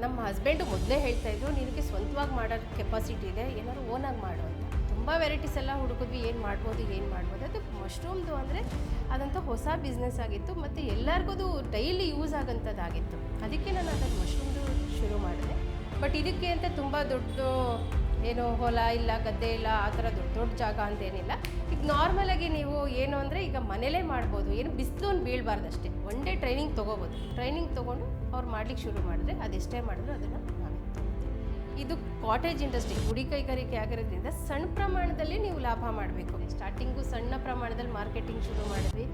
ನಮ್ಮ ಹಸ್ಬೆಂಡು ಮೊದಲೇ ಹೇಳ್ತಾಯಿದ್ರು, ನಿನಗೆ ಸ್ವಂತವಾಗಿ ಮಾಡೋ ಕೆಪಾಸಿಟಿ ಇದೆ, ಏನಾದ್ರು ಓನಾಗಿ ಮಾಡು ಅಂತ. ತುಂಬ ವೆರೈಟೀಸ್ ಎಲ್ಲ ಹುಡುಕಿದ್ವಿ, ಏನು ಮಾಡ್ಬೋದು ಅದು ಮಶ್ರೂಮ್ದು ಅಂದರೆ ಅದಂತೂ ಹೊಸ ಬಿಸ್ನೆಸ್ ಆಗಿತ್ತು ಮತ್ತು ಎಲ್ಲರಿಗೂ ಡೈಲಿ ಯೂಸ್ ಆಗೋಂಥದ್ದಾಗಿತ್ತು. ಅದಕ್ಕೆ ನಾನು ಅದನ್ನು ಮಶ್ರೂಮ್ದು ಶುರು ಮಾಡಿದೆ. ಬಟ್ ಇದಕ್ಕೆ ಅಂತ ತುಂಬ ದೊಡ್ಡ ಏನು ಹೊಲ ಇಲ್ಲ, ಗದ್ದೆ ಇಲ್ಲ, ಆ ಥರ ದೊಡ್ಡ ಜಾಗ ಅಂತೇನಿಲ್ಲ. ಈಗ ನಾರ್ಮಲಾಗಿ ನೀವು ಏನು ಅಂದರೆ ಈಗ ಮನೇಲೇ ಮಾಡ್ಬೋದು, ಏನು ಬಿಸಿಲು ಒಂದು ಬೀಳಬಾರ್ದು ಅಷ್ಟೇ. ಒನ್ ಡೇ ಟ್ರೈನಿಂಗ್ ತೊಗೋಬೋದು. ಟ್ರೈನಿಂಗ್ ತೊಗೊಂಡು ಅವ್ರು ಮಾಡ್ಲಿಕ್ಕೆ ಶುರು ಮಾಡಿದ್ರೆ ಅದೆಷ್ಟೇ ಮಾಡಿದ್ರು ಅದನ್ನು ನಾವೇ ಇದು ಕಾಟೇಜ್ ಇಂಡಸ್ಟ್ರಿ, ಗುಡಿ ಕೈಗಾರಿಕೆ ಆಗಿರೋದ್ರಿಂದ ಸಣ್ಣ ಪ್ರಮಾಣದಲ್ಲಿ ನೀವು ಲಾಭ ಮಾಡಬೇಕು. ಸ್ಟಾರ್ಟಿಂಗು ಸಣ್ಣ ಪ್ರಮಾಣದಲ್ಲಿ ಮಾರ್ಕೆಟಿಂಗ್ ಶುರು ಮಾಡಿದ್ವಿ.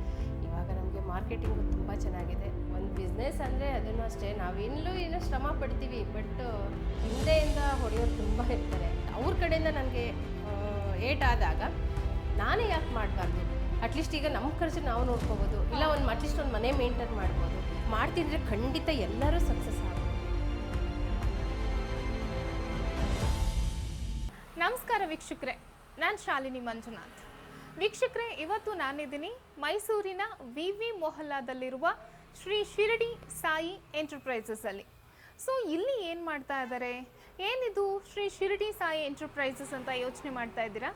ಇವಾಗ ನಮಗೆ ಮಾರ್ಕೆಟಿಂಗು ತುಂಬ ಚೆನ್ನಾಗಿದೆ. ಒಂದು ಬಿಸ್ನೆಸ್ ಅಂದರೆ ಅದನ್ನು ಅಷ್ಟೇ ನಾವಿನ್ನೂ ಏನೋ ಶ್ರಮ ಪಡ್ತೀವಿ, ಬಟ್ ಹಿಂದೆಯಿಂದ ಹೊಡೆಯೋರು ತುಂಬ ಇರ್ತಾರೆ. ಅವ್ರ ಕಡೆಯಿಂದ ನನಗೆ ಏಟಾದಾಗ ನಾನೇ ಯಾಕೆ ಮಾಡಬಾರ್ದು, ಅಟ್ಲೀಸ್ಟ್ ಈಗ ನಮ್ಮ ಖರ್ಚು ನಾವು ನೋಡ್ಕೋಬೋದು, ಇಲ್ಲ ಅಟ್ಲೀಸ್ಟ್ ಒಂದು ಮನೆ ಮೇಂಟೈನ್ ಮಾಡ್ಬೋದು. ಮಾಡ್ತಿದ್ರೆ ಖಂಡಿತ ಎಲ್ಲರೂ ಸಕ್ಸಸ್ ಆಗ್ಬೋದು. ನಮಸ್ಕಾರ ವೀಕ್ಷಕರೇ, ನಾನು ಶಾಲಿನಿ ಮಂಜುನಾಥ್. ವೀಕ್ಷಕರೇ, ಇವತ್ತು ನಾನಿದ್ದೀನಿ ಮೈಸೂರಿನ ವಿ ಮೊಹಲ್ಲಾದಲ್ಲಿರುವ ಶ್ರೀ ಶಿರಡಿ ಸಾಯಿ ಎಂಟರ್ಪ್ರೈಸಸಲ್ಲಿ. ಸೊ ಇಲ್ಲಿ ಏನು ಮಾಡ್ತಾ ಇದ್ದಾರೆ, ಏನಿದು ಶ್ರೀ ಶಿರಡಿ ಸಾಯಿ ಎಂಟರ್ಪ್ರೈಸಸ್ ಅಂತ ಯೋಚನೆ ಮಾಡ್ತಾ ಇದ್ದೀರಾ?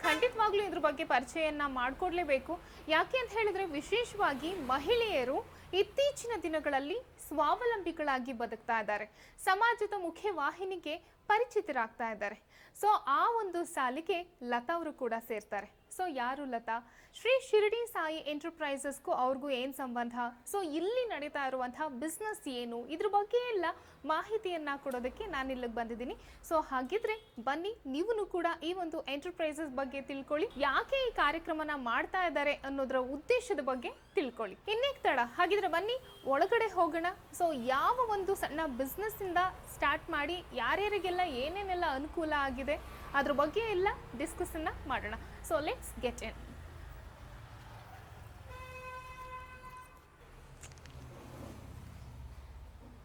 ಖಂಡಿತವಾಗ್ಲೂ ಇದ್ರ ಬಗ್ಗೆ ಪರಿಚಯನ ಮಾಡಿಕೊಡ್ಲೇಬೇಕು. ಯಾಕೆ ಅಂತ ಹೇಳಿದ್ರೆ, ವಿಶೇಷವಾಗಿ ಮಹಿಳೆಯರು ಇತ್ತೀಚಿನ ದಿನಗಳಲ್ಲಿ ಸ್ವಾವಲಂಬಿಗಳಾಗಿ ಬದುಕ್ತಾ ಇದ್ದಾರೆ, ಸಮಾಜದ ಮುಖ್ಯ ವಾಹಿನಿಗೆ ಪರಿಚಿತರಾಗ್ತಾ ಇದ್ದಾರೆ. ಸೊ ಆ ಒಂದು ಸಾಲಿಗೆ ಲತಾ ಅವರು ಕೂಡ ಸೇರ್ತಾರೆ. ಸೊ ಯಾರು ಲತಾ? ಶ್ರೀ ಶಿರಡಿ ಸಾಯಿ ಎಂಟರ್ಪ್ರೈಸಸ್ಗೂ ಅವ್ರಿಗೂ ಏನು ಸಂಬಂಧ? ಸೊ ಇಲ್ಲಿ ನಡೀತಾ ಇರುವಂತಹ ಬಿಸ್ನೆಸ್ ಏನು, ಇದ್ರ ಬಗ್ಗೆ ಎಲ್ಲ ಮಾಹಿತಿಯನ್ನು ಕೊಡೋದಕ್ಕೆ ನಾನು ಇಲ್ಲಿಗೆ ಬಂದಿದ್ದೀನಿ. ಸೊ ಹಾಗಿದ್ರೆ ಬನ್ನಿ, ನೀವು ಕೂಡ ಈ ಒಂದು ಎಂಟರ್ಪ್ರೈಸಸ್ ಬಗ್ಗೆ ತಿಳ್ಕೊಳ್ಳಿ, ಯಾಕೆ ಈ ಕಾರ್ಯಕ್ರಮನ ಮಾಡ್ತಾ ಇದ್ದಾರೆ ಅನ್ನೋದರ ಉದ್ದೇಶದ ಬಗ್ಗೆ ತಿಳ್ಕೊಳ್ಳಿ. ಇನ್ನೇಕ್ ತಡ, ಹಾಗಿದ್ರೆ ಬನ್ನಿ ಒಳಗಡೆ ಹೋಗೋಣ. ಸೊ ಯಾವ ಒಂದು ಸಣ್ಣ ಬಿಸ್ನೆಸ್ಸಿಂದ ಸ್ಟಾರ್ಟ್ ಮಾಡಿ ಯಾರ್ಯಾರಿಗೆಲ್ಲ ಏನೇನೆಲ್ಲ ಅನುಕೂಲ ಆಗಿದೆ ಅದ್ರ ಬಗ್ಗೆ ಎಲ್ಲ ಡಿಸ್ಕಸ್ಸನ್ನು ಮಾಡೋಣ. So let's get in.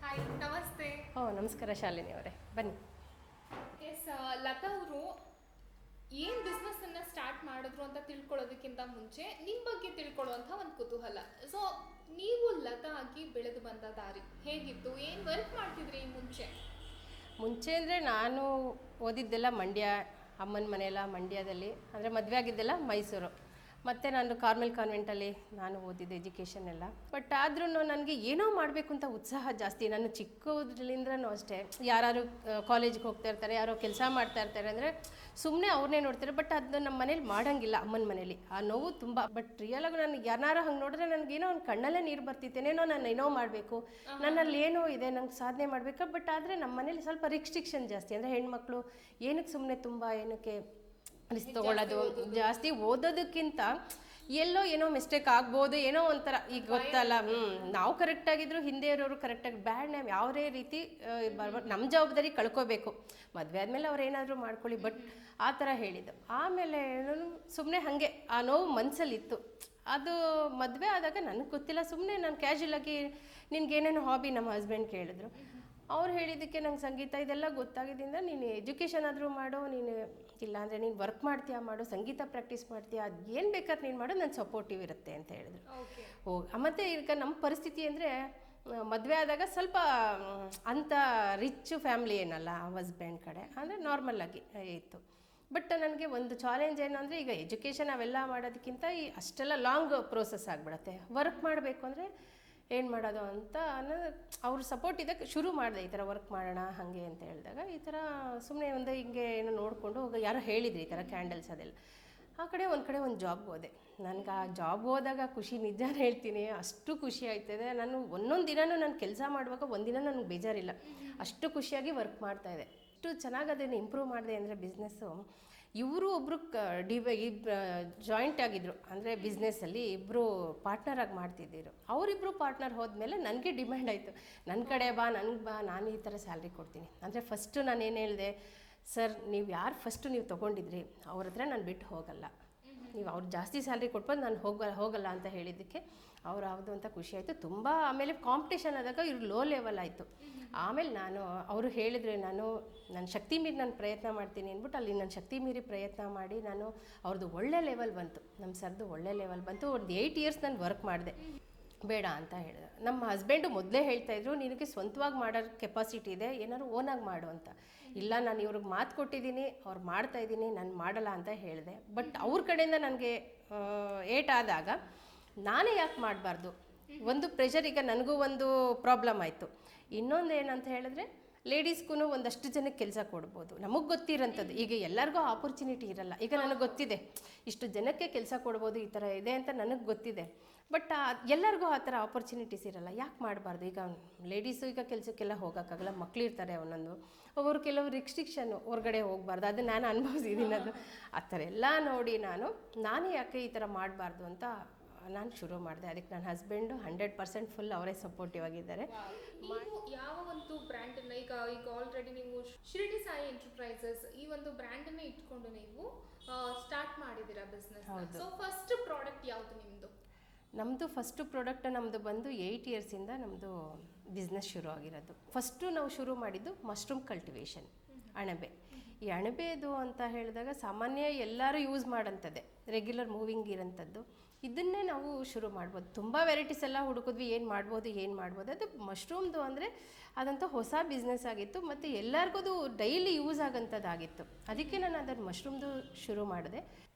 Hi, ನಮಸ್ತೆ. ನಮಸ್ಕಾರ ಶಾಲಿನಿ ಅವರೇ, ಬನ್ನಿ. ಎಸ್, ಲತಾ ಅವರು ಏನು ಬಿಸ್ನೆಸ್ಸನ್ನು ಸ್ಟಾರ್ಟ್ ಮಾಡಿದ್ರು ಅಂತ ತಿಳ್ಕೊಳ್ಳೋದಕ್ಕಿಂತ ಮುಂಚೆ ನಿಮ್ಮ ಬಗ್ಗೆ ತಿಳ್ಕೊಳ್ಳುವಂಥ ಒಂದು ಕುತೂಹಲ. ಸೊ ನೀವು ಲತಾ ಆಗಿ ಬೆಳೆದು ಬಂದ ದಾರಿ ಹೇಗಿತ್ತು, ಏನು ವರ್ಕ್ ಮಾಡ್ತಿದ್ರಿ ಮುಂಚೆ ಅಂದರೆ ನಾನು ಓದಿದ್ದೆಲ್ಲ ಮಂಡ್ಯ, ಅಮ್ಮನ ಮನೆಯೆಲ್ಲ ಮಂಡ್ಯದಲ್ಲಿ, ಅಂದರೆ ಮದುವೆ ಆಗಿದ್ದೆಲ್ಲ ಮೈಸೂರು. ಮತ್ತು ನಾನು ಕಾರ್ಮೆಲ್ ಕಾನ್ವೆಂಟಲ್ಲಿ ನಾನು ಓದಿದ್ದೆ ಎಜುಕೇಷನ್ ಎಲ್ಲ. ಬಟ್ ಆದ್ರೂ ನನಗೆ ಏನೋ ಮಾಡಬೇಕು ಅಂತ ಉತ್ಸಾಹ ಜಾಸ್ತಿ. ನಾನು ಚಿಕ್ಕದ್ರಲ್ಲಿಂದ್ರೂ ಅಷ್ಟೇ, ಯಾರು ಕಾಲೇಜಿಗೆ ಹೋಗ್ತಾ ಇರ್ತಾರೆ, ಯಾರೋ ಕೆಲಸ ಮಾಡ್ತಾ ಇರ್ತಾರೆ ಅಂದರೆ ಸುಮ್ಮನೆ ಅವ್ರನ್ನೇ ನೋಡ್ತಾರೆ. ಬಟ್ ಅದು ನಮ್ಮ ಮನೇಲಿ ಮಾಡೋಂಗಿಲ್ಲ, ಅಮ್ಮನ ಮನೇಲಿ ಆ ನೋವು ತುಂಬ. ಬಟ್ ರಿಯಲಾಗಿ ನನಗೆ ಯಾರು ಹಂಗೆ ನೋಡಿದ್ರೆ ನನಗೇನೋ ಒಂದು ಕಣ್ಣಲ್ಲೇ ನೀರು ಬರ್ತಿತ್ತೇನೇನೋ, ನಾನು ಏನೋ ಮಾಡಬೇಕು, ನನ್ನಲ್ಲಿ ಏನೋ ಇದೆ, ನಂಗೆ ಸಾಧನೆ ಮಾಡಬೇಕು. ಬಟ್ ಆದರೆ ನಮ್ಮ ಮನೇಲಿ ಸ್ವಲ್ಪ ರಿಸ್ಟ್ರಿಕ್ಷನ್ ಜಾಸ್ತಿ. ಅಂದರೆ ಹೆಣ್ಮಕ್ಳು ಏನಕ್ಕೆ ಸುಮ್ಮನೆ ತುಂಬ ಏನಕ್ಕೆ ರಿಸ್ಕ್ ತೊಗೊಳ್ಳೋದು ಜಾಸ್ತಿ, ಓದೋದಕ್ಕಿಂತ ಎಲ್ಲೋ ಏನೋ ಮಿಸ್ಟೇಕ್ ಆಗ್ಬೋದು, ಏನೋ ಒಂಥರ ಈಗ ಗೊತ್ತಲ್ಲ. ನಾವು ಕರೆಕ್ಟಾಗಿದ್ರು ಹಿಂದೆ ಇರೋರು ಕರೆಕ್ಟಾಗಿ ಬ್ಯಾಡ್ ನೇಮ್ ಯಾವುದೇ ರೀತಿ ನಮ್ಮ ಜವಾಬ್ದಾರಿ ಕಳ್ಕೋಬೇಕು. ಮದುವೆ ಆದಮೇಲೆ ಅವ್ರು ಏನಾದರೂ ಮಾಡ್ಕೊಳ್ಳಿ, ಬಟ್ ಆ ಥರ ಹೇಳಿದ್ದು. ಆಮೇಲೆ ನಾನು ಸುಮ್ಮನೆ ಹಾಗೆ ಆ ನೋವು ಮನಸ್ಸಲ್ಲಿತ್ತು. ಅದು ಮದುವೆ ಆದಾಗ ನನಗೆ ಗೊತ್ತಿಲ್ಲ, ಸುಮ್ಮನೆ ನಾನು ಕ್ಯಾಶುಯಲಾಗಿ ನಿನ್ಗೇನೇನು ಹಾಬಿ ನಮ್ಮ ಹಸ್ಬೆಂಡ್ ಕೇಳಿದ್ರು. ಅವ್ರು ಹೇಳಿದ್ದಕ್ಕೆ ನಂಗೆ ಸಂಗೀತ ಇದೆಲ್ಲ ಗೊತ್ತಾಗಿದ್ದರಿಂದ ನೀನು ಎಜುಕೇಷನ್ ಆದರೂ ಮಾಡು, ನೀನು ಇಲ್ಲಾಂದರೆ ನೀನು ವರ್ಕ್ ಮಾಡ್ತೀಯಾ ಮಾಡು, ಸಂಗೀತ ಪ್ರಾಕ್ಟೀಸ್ ಮಾಡ್ತೀಯಾ, ಅದು ಏನು ಬೇಕಾದ್ರೆ ನೀನು ಮಾಡು, ನಾನು ಸಪೋರ್ಟಿವ್ ಇರುತ್ತೆ ಅಂತ ಹೇಳಿದ್ರು. ಮತ್ತು ಈಗ ನಮ್ಮ ಪರಿಸ್ಥಿತಿ ಅಂದರೆ ಮದುವೆ ಆದಾಗ ಸ್ವಲ್ಪ ಅಂಥ ರಿಚ್ ಫ್ಯಾಮ್ಲಿ ಏನಲ್ಲ ಹಸ್ಬೆಂಡ್ ಕಡೆ, ಅಂದರೆ ನಾರ್ಮಲ್ಲಾಗಿ ಇತ್ತು. ಬಟ್ ನನಗೆ ಒಂದು ಚಾಲೆಂಜ್ ಏನು ಅಂದರೆ, ಈಗ ಎಜುಕೇಷನ್ ಅವೆಲ್ಲ ಮಾಡೋದಕ್ಕಿಂತ ಅಷ್ಟೆಲ್ಲ ಲಾಂಗ್ ಪ್ರೋಸೆಸ್ ಆಗಿಬಿಡತ್ತೆ. ವರ್ಕ್ ಮಾಡಬೇಕು ಅಂದರೆ ಏನು ಮಾಡೋದು ಅಂತ ಅವ್ರ ಸಪೋರ್ಟ್ ಇದಕ್ಕೆ ಶುರು ಮಾಡಿದೆ. ಈ ಥರ ವರ್ಕ್ ಮಾಡೋಣ ಹಾಗೆ ಅಂತ ಹೇಳಿದಾಗ ಈ ಥರ ಸುಮ್ಮನೆ ಒಂದು ಹಿಂಗೆ ಏನೋ ನೋಡಿಕೊಂಡು ಯಾರೋ ಹೇಳಿದ್ರು ಈ ಥರ ಕ್ಯಾಂಡಲ್ಸ್ ಅದೆಲ್ಲ. ಆ ಕಡೆ ಒಂದು ಜಾಬ್ ಹೋದೆ. ನನಗೆ ಆ ಜಾಬ್ ಹೋದಾಗ ಖುಷಿ ನಿಜ ಹೇಳ್ತೀನಿ, ಅಷ್ಟು ಖುಷಿ ಆಯ್ತದೆ. ನಾನು ಒಂದೊಂದು ದಿನವೂ ನಾನು ಕೆಲಸ ಮಾಡುವಾಗ ಒಂದಿನ ನನಗೆ ಬೇಜಾರಿಲ್ಲ, ಅಷ್ಟು ಖುಷಿಯಾಗಿ ವರ್ಕ್ ಮಾಡ್ತಾಯಿದ್ದೆ. ಅಷ್ಟು ಚೆನ್ನಾಗಿ ಅದನ್ನು ಇಂಪ್ರೂವ್ ಮಾಡಿದೆ ಅಂದರೆ ಬಿಸ್ನೆಸ್ಸು. ಇವರು ಒಬ್ಬರು ಜಾಯಿಂಟ್ ಆಗಿದ್ದರು, ಅಂದರೆ ಬಿಸ್ನೆಸ್ಸಲ್ಲಿ ಇಬ್ಬರು ಪಾರ್ಟ್ನರಾಗಿ ಮಾಡ್ತಿದ್ದರು. ಅವರಿಬ್ಬರು ಪಾರ್ಟ್ನರ್ ಹೋದ್ಮೇಲೆ ನನಗೆ ಡಿಮ್ಯಾಂಡ್ ಆಯಿತು, ನನ್ನ ಕಡೆ ಬಾ, ನನಗೆ ಬಾ, ನಾನು ಈ ಥರ ಸ್ಯಾಲ್ರಿ ಕೊಡ್ತೀನಿ. ಅಂದರೆ ಫಸ್ಟು ನಾನು ಏನು ಹೇಳಿದೆ, ಸರ್ ನೀವು ಯಾರು ಫಸ್ಟು ನೀವು ತೊಗೊಂಡಿದ್ರಿ ಅವ್ರ ಹತ್ರ ನಾನು ಬಿಟ್ಟು ಹೋಗಲ್ಲ, ನೀವು ಅವ್ರು ಜಾಸ್ತಿ ಸ್ಯಾಲ್ರಿ ಕೊಟ್ಬೋದು ನಾನು ಹೋಗಲ್ಲ ಅಂತ ಹೇಳಿದ್ದಕ್ಕೆ ಅವ್ರು ಹೌದು ಅಂತ ಖುಷಿ ಆಯಿತು ತುಂಬ. ಆಮೇಲೆ ಕಾಂಪಿಟೇಷನ್ ಆದಾಗ ಇವ್ರು ಲೋ ಲೆವೆಲ್ ಆಯಿತು. ಆಮೇಲೆ ಅವರು ಹೇಳಿದರೆ ನನ್ನ ಶಕ್ತಿ ಮೀರಿ ನಾನು ಪ್ರಯತ್ನ ಮಾಡ್ತೀನಿ ಅಂದ್ಬಿಟ್ಟು ಅಲ್ಲಿ ನನ್ನ ಶಕ್ತಿ ಮೀರಿ ಪ್ರಯತ್ನ ಮಾಡಿ ಅವ್ರದ್ದು ಒಳ್ಳೆ ಲೆವೆಲ್ ಬಂತು, ನಮ್ಮ ಸರ್ದು ಒಳ್ಳೆ ಲೆವೆಲ್ ಬಂತು. ಒಂದು 8 ಇಯರ್ಸ್ ನಾನು ವರ್ಕ್ ಮಾಡಿದೆ. ಬೇಡ ಅಂತ ಹೇಳಿದೆ. ನಮ್ಮ ಹಸ್ಬೆಂಡು ಮೊದಲೇ ಹೇಳ್ತಾಯಿದ್ರು, ನಿನಗೆ ಸ್ವಂತವಾಗಿ ಮಾಡೋ ಕೆಪಾಸಿಟಿ ಇದೆ, ಏನಾದ್ರು ಓನಾಗಿ ಮಾಡು ಅಂತ. ಇಲ್ಲ, ನಾನು ಇವ್ರಿಗೆ ಮಾತು ಕೊಟ್ಟಿದ್ದೀನಿ, ಅವ್ರು ಮಾಡ್ತಾಯಿದ್ದೀನಿ, ನಾನು ಮಾಡಲ್ಲ ಅಂತ ಹೇಳಿದೆ. ಬಟ್ ಅವ್ರ ಕಡೆಯಿಂದ ನನಗೆ ಏಟಾದಾಗ ನಾನೇ ಯಾಕೆ ಮಾಡಬಾರ್ದು? ಒಂದು ಪ್ರೆಷರ್, ಈಗ ನನಗೂ ಒಂದು ಪ್ರಾಬ್ಲಮ್ ಆಯಿತು. ಇನ್ನೊಂದು ಏನಂತ ಹೇಳಿದ್ರೆ, ಲೇಡೀಸ್ಗೂ ಒಂದಷ್ಟು ಜನಕ್ಕೆ ಕೆಲಸ ಕೊಡ್ಬೋದು. ನಮಗೆ ಗೊತ್ತಿರೋಂಥದ್ದು, ಈಗ ಎಲ್ಲರಿಗೂ ಆಪರ್ಚುನಿಟಿ ಇರಲ್ಲ. ಈಗ ನನಗೆ ಗೊತ್ತಿದೆ ಇಷ್ಟು ಜನಕ್ಕೆ ಕೆಲಸ ಕೊಡ್ಬೋದು, ಈ ಥರ ಇದೆ ಅಂತ ನನಗೆ ಗೊತ್ತಿದೆ. ಬಟ್ ಎಲ್ಲರಿಗೂ ಆ ಥರ ಆಪರ್ಚುನಿಟೀಸ್ ಇರಲ್ಲ. ಯಾಕೆ ಮಾಡಬಾರ್ದು? ಈಗ ಲೇಡೀಸು ಈಗ ಕೆಲಸಕ್ಕೆಲ್ಲ ಹೋಗೋಕ್ಕಾಗಲ್ಲ, ಮಕ್ಕಳಿರ್ತಾರೆ ಒಂದೊಂದು. ಅವರು ಕೆಲವು ರಿಸ್ಟ್ರಿಕ್ಷನ್ನು, ಹೊರಗಡೆ ಹೋಗಬಾರ್ದು, ಅದು ನಾನು ಅನುಭವಿಸಿದ್ದೀನಿ. ಅದು ಆ ಥರ ಎಲ್ಲ ನೋಡಿ ನಾನೇ ಯಾಕೆ ಈ ಥರ ಮಾಡಬಾರ್ದು ಅಂತ ನಾನು ಶುರು ಮಾಡಿದೆ. ಅದಕ್ಕೆ ನನ್ನ ಹಸ್ಬೆಂಡು 100% ಫುಲ್ ಅವರೇ ಸಪೋರ್ಟಿವ್ ಆಗಿದ್ದಾರೆ. ನೀವು ಯಾವ ಒಂದು ಬ್ರ್ಯಾಂಡನ್ನು ಈಗ ಆಲ್ರೆಡಿ ನೀವು ಶಿರಡಿ ಸಾಯಿ ಎಂಟರ್ಪ್ರೈಸಸ್ ಈ ಒಂದು ಬ್ರ್ಯಾಂಡನ್ನು ಇಟ್ಕೊಂಡು ನೀವು ಸ್ಟಾರ್ಟ್ ಮಾಡಿದ್ದೀರಾ ಬಿಸ್ನೆಸ್. ಸೊ ಫಸ್ಟ್ ಪ್ರಾಡಕ್ಟ್ ಯಾವುದು ನಿಮ್ಮದು? ನಮ್ಮದು ಫಸ್ಟು ಪ್ರಾಡಕ್ಟ್ ನಮ್ಮದು ಬಂದು 8 ಇಯರ್ಸಿಂದ ನಮ್ಮದು ಬಿಸ್ನೆಸ್ ಶುರು ಆಗಿರೋದು. ಫಸ್ಟು ನಾವು ಶುರು ಮಾಡಿದ್ದು ಮಶ್ರೂಮ್ ಕಲ್ಟಿವೇಷನ್, ಅಣಬೆ. ಈ ಅಣಬೆದು ಅಂತ ಹೇಳಿದಾಗ ಸಾಮಾನ್ಯ ಎಲ್ಲರೂ ಯೂಸ್ ಮಾಡೋಂಥದ್ದೇ, ರೆಗ್ಯುಲರ್ ಮೂವಿಂಗ್ ಇರೋಂಥದ್ದು. ಇದನ್ನೇ ನಾವು ಶುರು ಮಾಡ್ಬೋದು. ತುಂಬ ವೆರೈಟೀಸ್ ಎಲ್ಲ ಹುಡುಕಿದ್ವಿ, ಏನು ಮಾಡ್ಬೋದು. ಅದು ಮಶ್ರೂಮ್ದು ಅಂದರೆ ಅದಂತ ಹೊಸ ಬಿಸ್ನೆಸ್ ಆಗಿತ್ತು, ಮತ್ತು ಎಲ್ಲರಿಗೂ ಅದು ಡೈಲಿ ಯೂಸ್ ಆಗೋಂಥದ್ದಾಗಿತ್ತು. ಅದಕ್ಕೆ ನಾನು ಅದನ್ನು ಮಶ್ರೂಮ್ದು ಶುರು ಮಾಡಿದೆ.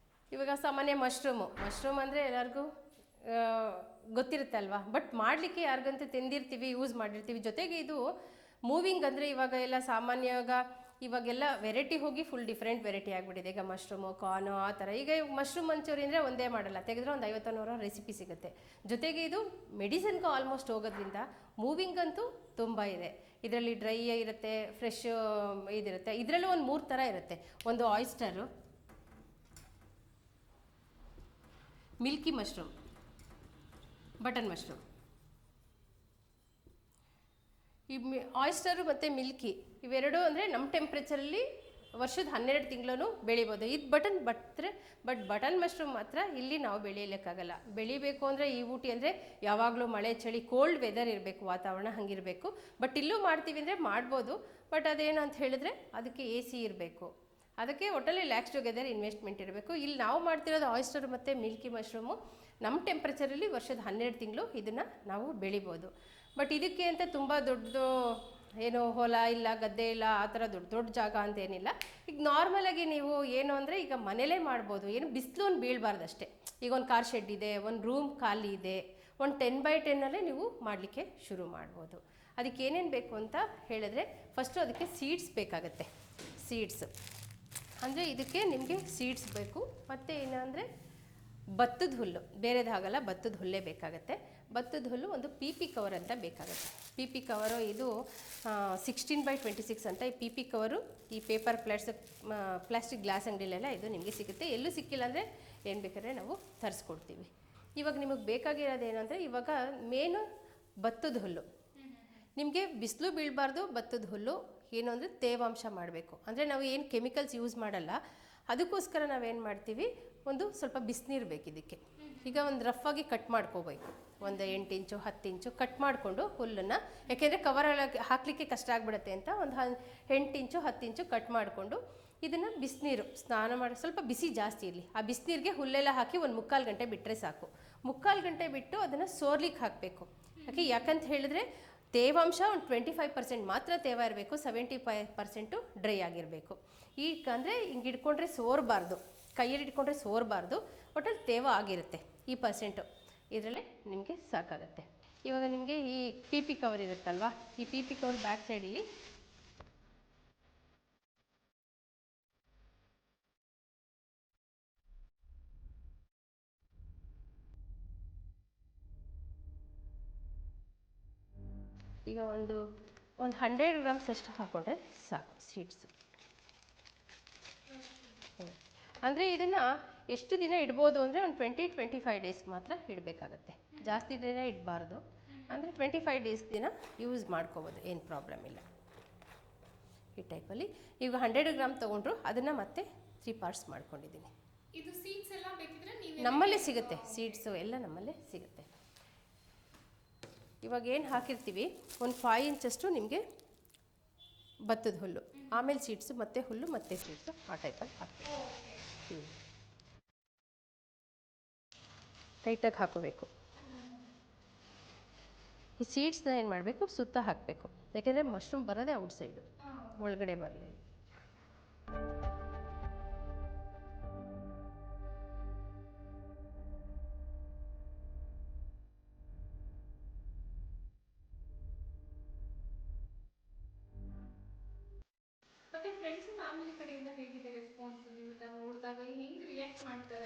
ಇವಾಗ ಸಾಮಾನ್ಯ ಮಶ್ರೂಮ್ ಅಂದರೆ ಎಲ್ಲರಿಗೂ ಗೊತ್ತಿರುತ್ತೆ ಅಲ್ವಾ, ಬಟ್ ಮಾಡಲಿಕ್ಕೆ ಯಾರಿಗಂತ ತಿಂದಿರ್ತೀವಿ, ಯೂಸ್ ಮಾಡಿರ್ತೀವಿ. ಜೊತೆಗೆ ಇದು ಮೂವಿಂಗ್ ಅಂದರೆ ಇವಾಗ ಎಲ್ಲ ಇವಾಗೆಲ್ಲ ವೆರೈಟಿ ಹೋಗಿ ಫುಲ್ ಡಿಫ್ರೆಂಟ್ ವೆರೈಟಿ ಆಗಿಬಿಟ್ಟಿದೆ. ಈಗ ಮಶ್ರೂಮು, ಕಾರ್ನು ಆ ಥರ. ಈಗ ಮಶ್ರೂಮ್ ಮಂಚೂರಿ ಅಂದರೆ ಒಂದೇ ಮಾಡಲ್ಲ, ತೆಗೆದ್ರೆ ಒಂದು 50-100 ರೆಸಿಪಿ ಸಿಗುತ್ತೆ. ಜೊತೆಗೆ ಇದು ಮೆಡಿಸಿನ್ಗೂ ಆಲ್ಮೋಸ್ಟ್ ಹೋಗೋದ್ರಿಂದ ಮೂವಿಂಗ್ ಅಂತೂ ತುಂಬ ಇದೆ. ಇದರಲ್ಲಿ ಡ್ರೈ ಇರುತ್ತೆ, ಫ್ರೆಶ್ ಇದಿರುತ್ತೆ. ಇದರಲ್ಲೂ ಒಂದು 3 ಥರ ಇರುತ್ತೆ. ಒಂದು ಆಯಿಸ್ಟರು, ಮಿಲ್ಕಿ ಮಶ್ರೂಮ್, ಬಟನ್ ಮಶ್ರೂಮ್. ಈ ಆಯಿಸ್ಟರು ಮತ್ತು ಮಿಲ್ಕಿ ಇವೆರಡು ಅಂದರೆ ನಮ್ಮ ಟೆಂಪ್ರೇಚರಲ್ಲಿ ವರ್ಷದ 12 ತಿಂಗಳೂ ಬೆಳಿಬೋದು. ಇದು ಬಟನ್ ಮಶ್ರೂಮ್ ಮಾತ್ರ ಇಲ್ಲಿ ನಾವು ಬೆಳೀಲಿಕ್ಕಾಗಲ್ಲ. ಬೆಳಿಬೇಕು ಅಂದರೆ ಈ ಊಟಿ ಅಂದರೆ ಯಾವಾಗಲೂ ಮಳೆ ಚಳಿ ಕೋಲ್ಡ್ ವೆದರ್ ಇರಬೇಕು, ವಾತಾವರಣ ಹಂಗಿರಬೇಕು. ಬಟ್ ಇಲ್ಲೂ ಮಾಡ್ತೀವಿ ಅಂದರೆ ಮಾಡ್ಬೋದು. ಬಟ್ ಅದೇನು ಅಂತ ಹೇಳಿದ್ರೆ ಅದಕ್ಕೆ AC ಇರಬೇಕು. ಅದಕ್ಕೆ ಒಟ್ಟಲ್ಲಿ ಲ್ಯಾಕ್ಸ್ ಟುಗೆದರ್ ಇನ್ವೆಸ್ಟ್ಮೆಂಟ್ ಇರಬೇಕು. ಇಲ್ಲಿ ನಾವು ಮಾಡ್ತಿರೋದು ಆಯಿಸ್ಟರ್ ಮತ್ತು ಮಿಲ್ಕಿ ಮಶ್ರೂಮು ನಮ್ಮ ಟೆಂಪ್ರೇಚರಲ್ಲಿ ವರ್ಷದ 12 ತಿಂಗಳು ಇದನ್ನು ನಾವು ಬೆಳಿಬೋದು. ಬಟ್ ಇದಕ್ಕೆ ಅಂತ ತುಂಬ ದೊಡ್ಡದು ಏನು ಹೊಲ ಇಲ್ಲ, ಗದ್ದೆ ಇಲ್ಲ, ಆ ಥರ ದೊಡ್ಡ ಜಾಗ ಅಂತ ಏನಿಲ್ಲ. ಈಗ ನಾರ್ಮಲಾಗಿ ನೀವು ಏನು ಅಂದರೆ ಈಗ ಮನೇಲೇ ಮಾಡ್ಬೋದು. ಏನು ಬಿಸಿಲು ಒಂದು ಬೀಳಬಾರ್ದು ಅಷ್ಟೇ. ಈಗ ಒಂದು ಕಾರ್ ಶೆಡ್ ಇದೆ, ಒಂದು ರೂಮ್ ಖಾಲಿ ಇದೆ, ಒಂದು 10x10 ನೀವು ಮಾಡಲಿಕ್ಕೆ ಶುರು ಮಾಡ್ಬೋದು. ಅದಕ್ಕೆ ಏನೇನು ಬೇಕು ಅಂತ ಹೇಳಿದ್ರೆ, ಫಸ್ಟು ಅದಕ್ಕೆ ಸೀಡ್ಸ್ ಬೇಕಾಗತ್ತೆ. ಸೀಡ್ಸ್ ಅಂದರೆ ಇದಕ್ಕೆ ನಿಮಗೆ ಸೀಡ್ಸ್ ಬೇಕು. ಮತ್ತು ಏನಂದರೆ ಭತ್ತದ ಹುಲ್ಲು, ಬೇರೆದಾಗಲ್ಲ, ಭತ್ತದ ಹುಲ್ಲೇ ಬೇಕಾಗತ್ತೆ. ಭತ್ತದ ಹುಲ್ಲು ಒಂದು PP ಕವರ್ ಅಂತ ಬೇಕಾಗುತ್ತೆ. PP ಕವರು ಇದು 16x26 ಅಂತ. ಈ PP ಕವರು ಈ ಪೇಪರ್ ಪ್ಲಾಸ್ಟಿಕ್ ಗ್ಲಾಸ್ ಅಂಗಡಿಲೆಲ್ಲ ಇದು ನಿಮಗೆ ಸಿಗುತ್ತೆ. ಎಲ್ಲೂ ಸಿಕ್ಕಿಲ್ಲ ಅಂದರೆ ಏನು ಬೇಕಾದ್ರೆ ನಾವು ತರಿಸ್ಕೊಡ್ತೀವಿ. ಇವಾಗ ನಿಮಗೆ ಬೇಕಾಗಿರೋದು ಏನಂದರೆ, ಇವಾಗ ಮೇನು ಭತ್ತದ ಹುಲ್ಲು. ನಿಮಗೆ ಬಿಸಿಲು ಬೀಳಬಾರ್ದು. ಭತ್ತದ ಹುಲ್ಲು ಏನು ಅಂದರೆ ತೇವಾಂಶ ಮಾಡಬೇಕು. ಅಂದರೆ ನಾವು ಏನು ಕೆಮಿಕಲ್ಸ್ ಯೂಸ್ ಮಾಡಲ್ಲ. ಅದಕ್ಕೋಸ್ಕರ ನಾವೇನು ಮಾಡ್ತೀವಿ, ಒಂದು ಸ್ವಲ್ಪ ಬಿಸಿನೀರು ಬೇಕು ಇದಕ್ಕೆ. ಈಗ ಒಂದು ರಫಾಗಿ ಕಟ್ ಮಾಡ್ಕೋಬೇಕು. ಒಂದು 8 ಇಂಚು 10 ಇಂಚು ಕಟ್ ಮಾಡಿಕೊಂಡು ಹುಲ್ಲನ್ನು, ಯಾಕೆಂದರೆ ಕವರ್ ಹಾಕಲಿಕ್ಕೆ ಕಷ್ಟ ಆಗಿಬಿಡುತ್ತೆ ಅಂತ ಒಂದು 8 ಇಂಚು 10 ಇಂಚು ಕಟ್ ಮಾಡಿಕೊಂಡು ಇದನ್ನು ಬಿಸಿನೀರು, ಸ್ನಾನ ಮಾಡಿ ಸ್ವಲ್ಪ ಬಿಸಿ ಜಾಸ್ತಿ ಇರಲಿ, ಆ ಬಿಸಿನೀರಿಗೆ ಹುಲ್ಲೆಲ್ಲ ಹಾಕಿ ಒಂದು 3/4 ಗಂಟೆ ಬಿಟ್ಟರೆ ಸಾಕು. 3/4 ಗಂಟೆ ಬಿಟ್ಟು ಅದನ್ನು ಸೋರ್ಲಿಕ್ಕೆ ಹಾಕಬೇಕು. ಯಾಕಂತ ಹೇಳಿದ್ರೆ ತೇವಾಂಶ ಒಂದು 25% ಮಾತ್ರ ತೇವ ಇರಬೇಕು, 75% ಡ್ರೈ ಆಗಿರಬೇಕು. ಈಗ ಅಂದರೆ ಹಿಂಗೆ ಇಟ್ಕೊಂಡ್ರೆ ಸೋರಬಾರ್ದು, ಕೈಯಲ್ಲಿ ಇಟ್ಕೊಂಡ್ರೆ ಸೋರಬಾರ್ದು. ಒಟ್ಟಲ್ಲಿ ತೇವ ಆಗಿರುತ್ತೆ. ಈ ಪರ್ಸೆಂಟು ಇದರಲ್ಲೇ ನಿಮಗೆ ಸಾಕಾಗುತ್ತೆ. ಇವಾಗ ನಿಮಗೆ ಈ PP ಕವರ್ ಇರುತ್ತಲ್ವ, ಈ PP ಕವರ್ ಬ್ಯಾಕ್ ಸೈಡಲ್ಲಿ ಈಗ ಒಂದು 100 ಗ್ರಾಮ್ಸ್ ಅಷ್ಟು ಹಾಕ್ಕೊಂಡ್ರೆ ಸಾಕು ಸೀಡ್ಸು. ಅಂದರೆ ಇದನ್ನು ಎಷ್ಟು ದಿನ ಇಡ್ಬೋದು ಅಂದರೆ ಒಂದು 20-25 ಡೇಸ್ ಮಾತ್ರ ಇಡಬೇಕಾಗತ್ತೆ. ಜಾಸ್ತಿ ದಿನ ಇಡಬಾರ್ದು. ಅಂದರೆ 25 ಡೇಸ್ ದಿನ ಯೂಸ್ ಮಾಡ್ಕೋಬೋದು, ಏನು ಪ್ರಾಬ್ಲಮ್ ಇಲ್ಲ. ಈ ಟೈಪಲ್ಲಿ ಈಗ 100 ಗ್ರಾಮ್ ತೊಗೊಂಡ್ರು ಅದನ್ನು ಮತ್ತೆ 3 ಪಾರ್ಟ್ಸ್ ಮಾಡ್ಕೊಂಡಿದ್ದೀನಿ. ಇದು ಸೀಡ್ಸ್ ಎಲ್ಲ ಬೇಕಿದ್ರೆ ನಮ್ಮಲ್ಲೇ ಸಿಗುತ್ತೆ. ಸೀಡ್ಸು ಎಲ್ಲ ನಮ್ಮಲ್ಲೇ ಸಿಗುತ್ತೆ. ಇವಾಗ ಏನು ಹಾಕಿರ್ತೀವಿ, ಒಂದು 5 ಇಂಚಷ್ಟು ನಿಮಗೆ ಭತ್ತದ ಹುಲ್ಲು, ಆಮೇಲೆ ಸೀಡ್ಸು, ಮತ್ತೆ ಹುಲ್ಲು, ಮತ್ತೆ ಸೀಡ್ಸು, ಆ ಟೈಪಲ್ಲಿ ಹಾಕ್ತೀವಿ. ಟೈಟಾಗಿ ಹಾಕೋಬೇಕು. ಈ ಸೀಡ್ಸ್ನ ಏನು ಮಾಡಬೇಕು, ಸುತ್ತ ಹಾಕಬೇಕು. ಯಾಕೆಂದರೆ ಮಶ್ರೂಮ್ ಬರೋದೇ ಔಟ್ಸೈಡು, ಒಳಗಡೆ ಬರಲಿ.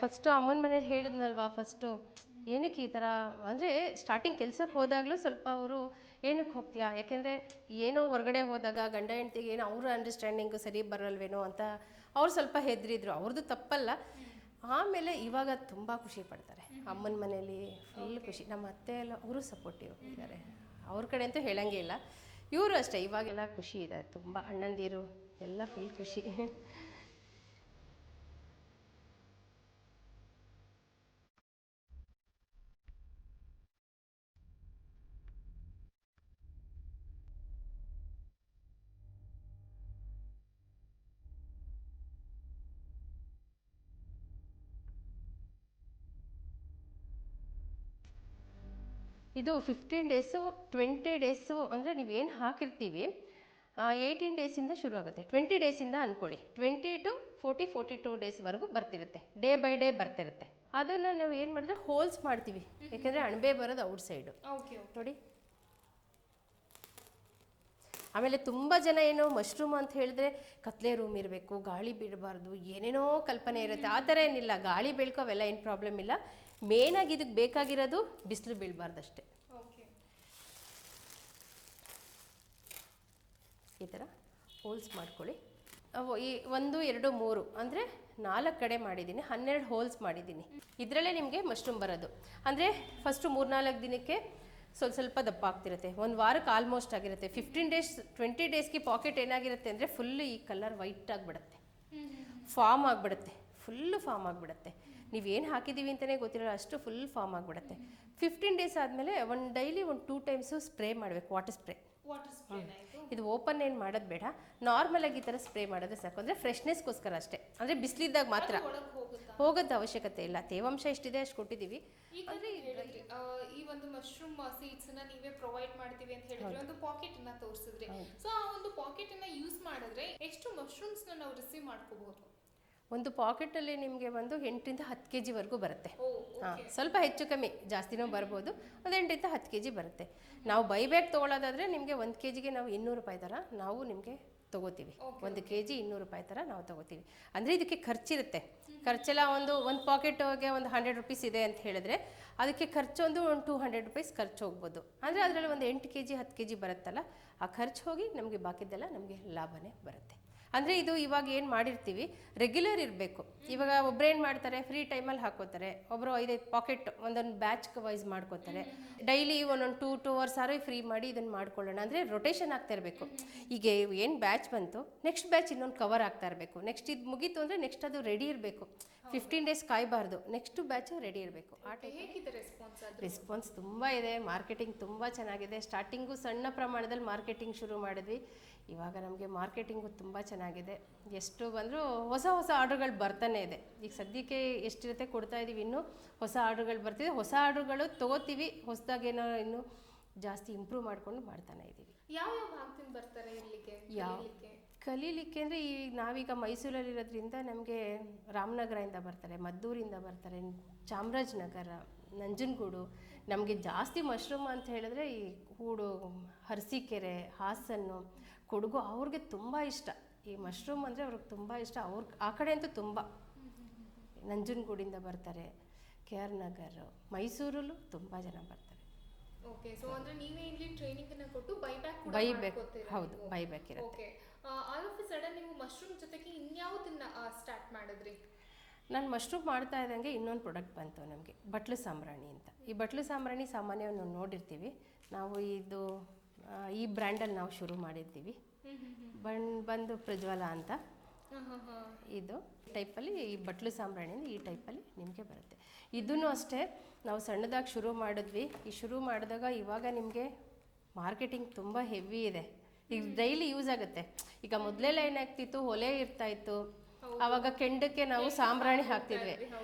ಫಸ್ಟು ಅಮ್ಮನ ಮನೇಲಿ ಹೇಳಿದ್ನಲ್ವಾ, ಫಸ್ಟು ಏನಕ್ಕೆ ಈ ಥರ ಅಂದರೆ ಸ್ಟಾರ್ಟಿಂಗ್ ಕೆಲ್ಸಕ್ಕೆ ಹೋದಾಗಲೂ ಸ್ವಲ್ಪ ಅವರು ಏನಕ್ಕೆ ಹೋಗ್ತೀಯಾ, ಯಾಕೆಂದರೆ ಏನೋ ಹೊರಗಡೆ ಹೋದಾಗ ಗಂಡ ಹೆಂಡ್ತಿಗೆ ಏನೋ ಅವ್ರ ಅಂಡರ್ಸ್ಟ್ಯಾಂಡಿಂಗು ಸರಿ ಬರಲ್ವೇನೋ ಅಂತ ಅವ್ರು ಸ್ವಲ್ಪ ಹೆದರಿದ್ರು. ಅವ್ರದ್ದು ತಪ್ಪಲ್ಲ. ಆಮೇಲೆ ಇವಾಗ ತುಂಬ ಖುಷಿ ಪಡ್ತಾರೆ ಅಮ್ಮನ ಮನೇಲಿ, ಫುಲ್ ಖುಷಿ. ನಮ್ಮ ಅತ್ತೆ ಎಲ್ಲ ಅವರು ಸಪೋರ್ಟಿವ್ ಇದ್ದಾರೆ, ಅವ್ರ ಕಡೆ ಅಂತೂ ಹೇಳಂಗೆ ಇಲ್ಲ. ಇವರು ಅಷ್ಟೇ, ಇವಾಗೆಲ್ಲ ಖುಷಿ ಇದೆ ತುಂಬ. ಅಣ್ಣಂದಿರು ಎಲ್ಲ ಫುಲ್ ಖುಷಿ. ಇದು 15 ಡೇಸು 20 ಡೇಸು ಅಂದರೆ ನೀವೇನು ಹಾಕಿರ್ತೀವಿ 18 ಡೇಸಿಂದ ಶುರು ಆಗುತ್ತೆ. 20 ಡೇಸಿಂದ ಅಂದ್ಕೊಳ್ಳಿ, 20 to 42 ಡೇಸ್ವರೆಗೂ ಬರ್ತಿರುತ್ತೆ. ಡೇ ಬೈ ಡೇ ಬರ್ತಿರುತ್ತೆ. ಅದನ್ನು ನಾವು ಏನು ಮಾಡಿದ್ರೆ ಹೋಲ್ಸ್ ಮಾಡ್ತೀವಿ, ಯಾಕೆಂದರೆ ಅಣಬೆ ಬರೋದು ಔಟ್ಸೈಡು ನೋಡಿ. ಆಮೇಲೆ ತುಂಬ ಜನ ಏನೋ ಮಶ್ರೂಮ್ ಅಂತ ಹೇಳಿದ್ರೆ ಕತ್ಲೆ ರೂಮ್ ಇರಬೇಕು, ಗಾಳಿ ಬಿಡಬಾರ್ದು, ಏನೇನೋ ಕಲ್ಪನೆ ಇರುತ್ತೆ. ಆ ಥರ ಏನಿಲ್ಲ, ಗಾಳಿ ಬೆಳ್ಕೋ ಅವೆಲ್ಲ ಏನು ಪ್ರಾಬ್ಲಮ್ ಇಲ್ಲ. ಮೇನಾಗಿ ಇದಕ್ಕೆ ಬೇಕಾಗಿರೋದು ಬಿಸಿಲು ಬೀಳಬಾರ್ದು ಅಷ್ಟೇ. ಈ ಥರ ಹೋಲ್ಸ್ ಮಾಡ್ಕೊಳ್ಳಿ. ಈ 1 2 3 ಅಂದರೆ 4 ಕಡೆ ಮಾಡಿದ್ದೀನಿ, 12 ಹೋಲ್ಸ್ ಮಾಡಿದ್ದೀನಿ. ಇದರಲ್ಲೇ ನಿಮಗೆ ಮಶ್ರೂಮ್ ಬರೋದು. ಅಂದರೆ ಫಸ್ಟು 3-4 ದಿನಕ್ಕೆ ಸ್ವಲ್ಪ ದಪ್ಪ ಆಗ್ತಿರುತ್ತೆ, ಒಂದು ವಾರಕ್ಕೆ ಆಲ್ಮೋಸ್ಟ್ ಆಗಿರುತ್ತೆ. 15 ಡೇಸ್ 20 ಡೇಸ್ಗೆ ಪಾಕೆಟ್ ಏನಾಗಿರುತ್ತೆ ಅಂದರೆ ಫುಲ್ಲು ಈ ಕಲರ್ ವೈಟ್ ಆಗಿಬಿಡುತ್ತೆ, ಫಾರ್ಮ್ ಆಗಿಬಿಡುತ್ತೆ, ಫುಲ್ಲು ಫಾರ್ಮ್ ಆಗಿಬಿಡುತ್ತೆ. ನೀವೇನು ಹಾಕಿದ್ದೀವಿ ಅಂತಲೇ ಗೊತ್ತಿರಲ್ಲ, ಅಷ್ಟು ಫುಲ್ ಫಾರ್ಮ್ ಆಗಿಬಿಡುತ್ತೆ. 15 ಡೇಸ್ ಆದಮೇಲೆ ಡೈಲಿ 2 ಟೈಮ್ಸು ಸ್ಪ್ರೇ ಮಾಡಬೇಕು, ವಾಟರ್ ಸ್ಪ್ರೇ. ಇದು ಓಪನ್ ಏನು ಮಾಡೋದು ಬೇಡ, ನಾರ್ಮಲಾಗಿ ಈ ಥರ ಸ್ಪ್ರೇ ಮಾಡೋದು ಸಾಕು. ಅಂದರೆ ಫ್ರೆಶ್ನೆಸ್ಗೋಸ್ಕರ ಅಷ್ಟೇ, ಅಂದರೆ ಬಿಸಿಲಿದ್ದಾಗ ಮಾತ್ರ, ಹೋಗೋದು ಅವಶ್ಯಕತೆ ಇಲ್ಲ. ತೇವಾಂಶ ಎಷ್ಟಿದೆ ಅಷ್ಟು ಕೊಟ್ಟಿದ್ದೀವಿ. ಅಂದರೆ ಈ ಒಂದು ಮಶ್ರೂಮ್ ಸೀಡ್ಸ್ ನೀವೇ ಪ್ರೊವೈಡ್ ಮಾಡ್ತೀವಿ ಅಂತ ಹೇಳಿದ್ರೆ ಒಂದು ಪಾಕೆಟ್ ಅನ್ನ ತೋರಿಸಿದ್ರಿ. ಸೊ ಆ ಒಂದು ಪಾಕೆಟ್ ಅನ್ನ ಯೂಸ್ ಮಾಡಿದ್ರೆ ಎಷ್ಟು ಮಶ್ರೂಮ್ಸ್ ನಾವು ರಿಸೀವ್ ಮಾಡ್ಕೋಬಹುದು? ಒಂದು ಪಾಕೆಟಲ್ಲಿ ನಿಮಗೆ 8ರಿಂದ 10 kg ವರೆಗೂ ಬರುತ್ತೆ. ಸ್ವಲ್ಪ ಹೆಚ್ಚು ಕಮ್ಮಿ ಜಾಸ್ತಿನೂ ಬರ್ಬೋದು, ಒಂದು 8ರಿಂದ 10 kg ಬರುತ್ತೆ. ನಾವು ಬೈಬ್ಯಾಕ್ ತೊಗೊಳ್ಳೋದಾದರೆ ನಿಮಗೆ 1 kgಗೆ ನಾವು 200 ರೂಪಾಯಿ ಥರ ನಾವು ನಿಮಗೆ ತೊಗೋತೀವಿ. 1 kg 200 ರೂಪಾಯಿ ಥರ ನಾವು ತೊಗೋತೀವಿ. ಅಂದರೆ ಇದಕ್ಕೆ ಖರ್ಚಿರುತ್ತೆ. ಖರ್ಚೆಲ್ಲ ಒಂದು ಪಾಕೆಟ್ಗೆ ಒಂದು 100 ರೂಪೀಸ್ ಇದೆ ಅಂತ ಹೇಳಿದ್ರೆ ಅದಕ್ಕೆ ಖರ್ಚು ಒಂದು 200 ರೂಪೀಸ್ ಖರ್ಚು ಹೋಗ್ಬೋದು. ಅಂದರೆ ಅದರಲ್ಲಿ ಒಂದು 8 kg 10 kg ಬರುತ್ತಲ್ಲ, ಆ ಖರ್ಚು ಹೋಗಿ ನಮಗೆ ಬಾಕಿದ್ದೆಲ್ಲ ನಮಗೆ ಲಾಭನೇ ಬರುತ್ತೆ. ಅಂದರೆ ಇದು ಇವಾಗ ಏನು ಮಾಡಿರ್ತೀವಿ ರೆಗ್ಯುಲರ್ ಇರಬೇಕು. ಇವಾಗ ಒಬ್ರು ಏನು ಮಾಡ್ತಾರೆ, ಫ್ರೀ ಟೈಮಲ್ಲಿ ಹಾಕೋತಾರೆ, ಒಬ್ಬರು 5 ಪಾಕೆಟ್ ಒಂದೊಂದು ಬ್ಯಾಚ್ ವೈಸ್ ಮಾಡ್ಕೋತಾರೆ. ಡೈಲಿ ಒಂದೊಂದು 2 hours ಫ್ರೀ ಮಾಡಿ ಇದನ್ನು ಮಾಡ್ಕೊಳ್ಳೋಣ ಅಂದರೆ ರೊಟೇಷನ್ ಆಗ್ತಾ ಇರಬೇಕು. ಈಗ ಏನು ಬ್ಯಾಚ್ ಬಂತು, ನೆಕ್ಸ್ಟ್ ಬ್ಯಾಚ್ ಇನ್ನೊಂದು ಕವರ್ ಆಗ್ತಾ ಇರಬೇಕು. ನೆಕ್ಸ್ಟ್ ಇದು ಮುಗೀತು ಅಂದರೆ ನೆಕ್ಸ್ಟ್ ಅದು ರೆಡಿ ಇರಬೇಕು. 15 ಡೇಸ್ ಕಾಯಬಾರ್ದು, ನೆಕ್ಸ್ಟ್ ಬ್ಯಾಚು ರೆಡಿ ಇರಬೇಕು. ಆ ಟೈಪ್ ರೆಸ್ಪಾನ್ಸ್ ತುಂಬ ಇದೆ. ಮಾರ್ಕೆಟಿಂಗ್ ತುಂಬ ಚೆನ್ನಾಗಿದೆ. ಸ್ಟಾರ್ಟಿಂಗು ಸಣ್ಣ ಪ್ರಮಾಣದಲ್ಲಿ ಮಾರ್ಕೆಟಿಂಗ್ ಶುರು ಮಾಡಿದ್ವಿ. ಇವಾಗ ನಮಗೆ ಮಾರ್ಕೆಟಿಂಗು ತುಂಬ ಚೆನ್ನಾಗಿದೆ. ಎಷ್ಟು ಬಂದರೂ ಹೊಸ ಆರ್ಡ್ರ್ಗಳು ಬರ್ತಾನೆ ಇದೆ. ಈಗ ಸದ್ಯಕ್ಕೆ ಎಷ್ಟಿರುತ್ತೆ ಕೊಡ್ತಾ ಇದ್ದೀವಿ, ಇನ್ನೂ ಹೊಸ ಆರ್ಡ್ರ್ಗಳು ಬರ್ತಿದೆ. ಹೊಸ ಆರ್ಡ್ರ್ಗಳು ತೊಗೋತೀವಿ, ಹೊಸದಾಗೇನೋ ಇನ್ನೂ ಜಾಸ್ತಿ ಇಂಪ್ರೂವ್ ಮಾಡ್ಕೊಂಡು ಮಾಡ್ತಾನೆ ಇದ್ದೀವಿ. ಯಾವ ಭಾಗದಿಂದ ಬರ್ತಾರೆ ಇಲ್ಲಿಗೆ ಕಲೀಲಿಕ್ಕೆ? ಅಂದರೆ ನಾವೀಗ ಮೈಸೂರಲ್ಲಿರೋದ್ರಿಂದ ನಮಗೆ ರಾಮನಗರದಿಂದ ಬರ್ತಾರೆ, ಮದ್ದೂರಿಂದ ಬರ್ತಾರೆ, ಚಾಮರಾಜನಗರ, ನಂಜನಗೂಡು. ನಮಗೆ ಜಾಸ್ತಿ ಮಶ್ರೂಮ್ ಅಂತ ಹೇಳಿದ್ರೆ ಈ ಹೂಡು, ಅರಸೀಕೆರೆ, ಹಾಸನ್ನು, ಕೊಡಗು, ಅವ್ರಿಗೆ ತುಂಬ ಇಷ್ಟ ಈ ಮಶ್ರೂಮ್ ಅಂದರೆ. ಅವ್ರಿಗೆ ತುಂಬ ಇಷ್ಟ. ಆ ಕಡೆ ಅಂತೂ ತುಂಬ. ನಂಜನಗೂಡಿಂದ ಬರ್ತಾರೆ, KR ನಗರ, ಮೈಸೂರಲ್ಲೂ ತುಂಬ ಜನ ಬರ್ತಾರೆ. ಓಕೆ, ಸೊ ಅಂದರೆ ನೀವೇ ಇಲ್ಲಿ ಟ್ರೈನಿಂಗ್ ಅನ್ನು ಕೊಟ್ಟು ಬೈಬ್ಯಾಕ್ ಹೌದು, ಬೈಬ್ಯಾಕ್ ಇರುತ್ತೆ. Okay, all of A sudden ನೀವು ಮಶ್ರೂಮ್ ಜೊತೆಗೆ ಇನ್ಯಾವುದನ್ನ ಸ್ಟಾರ್ಟ್ ಮಾಡಿದ್ರಿ? ನಾನು ಮಶ್ರೂಮ್ ಮಾಡ್ತಾ ಇದ್ದಂಗೆ ಇನ್ನೊಂದು ಪ್ರಾಡಕ್ಟ್ ಬಂತು ನಮಗೆ, ಬಟ್ಲು ಸಾಂಬ್ರಾಣಿ ಅಂತ. ಈ ಬಟ್ಲು ಸಾಂಬ್ರಾಣಿ ಸಾಮಾನ್ಯವಾಗಿ ನಾವು ನೋಡಿರ್ತೀವಿ. ನಾವು ಇದು ಈ ಬ್ರ್ಯಾಂಡಲ್ಲಿ ನಾವು ಶುರು ಮಾಡಿರ್ತೀವಿ. ಬಂದು ಪ್ರಜ್ವಲ ಅಂತ. ಇದು ಟೈಪಲ್ಲಿ ಈ ಬಟ್ಲು ಸಾಂಬ್ರಾಣಿಯಿಂದ ಈ ಟೈಪಲ್ಲಿ ನಿಮಗೆ ಬರುತ್ತೆ. ಇದನ್ನು ಅಷ್ಟೇ ನಾವು ಸಣ್ಣದಾಗಿ ಶುರು ಮಾಡಿದ್ವಿ. ಈ ಶುರು ಮಾಡಿದಾಗ ಇವಾಗ ನಿಮಗೆ ಮಾರ್ಕೆಟಿಂಗ್ ತುಂಬ ಹೆವಿ ಇದೆ. ಈಗ ಡೈಲಿ ಯೂಸ್ ಆಗುತ್ತೆ. ಈಗ ಮೊದಲೆಲ್ಲ ಏನಾಗ್ತಿತ್ತು, ಒಲೆ ಇರ್ತಾಯಿತ್ತು, ಆವಾಗ ಕೆಂಡಕ್ಕೆ ನಾವು ಸಾಂಬ್ರಾಣಿ ಹಾಕ್ತಿದ್ವಿ.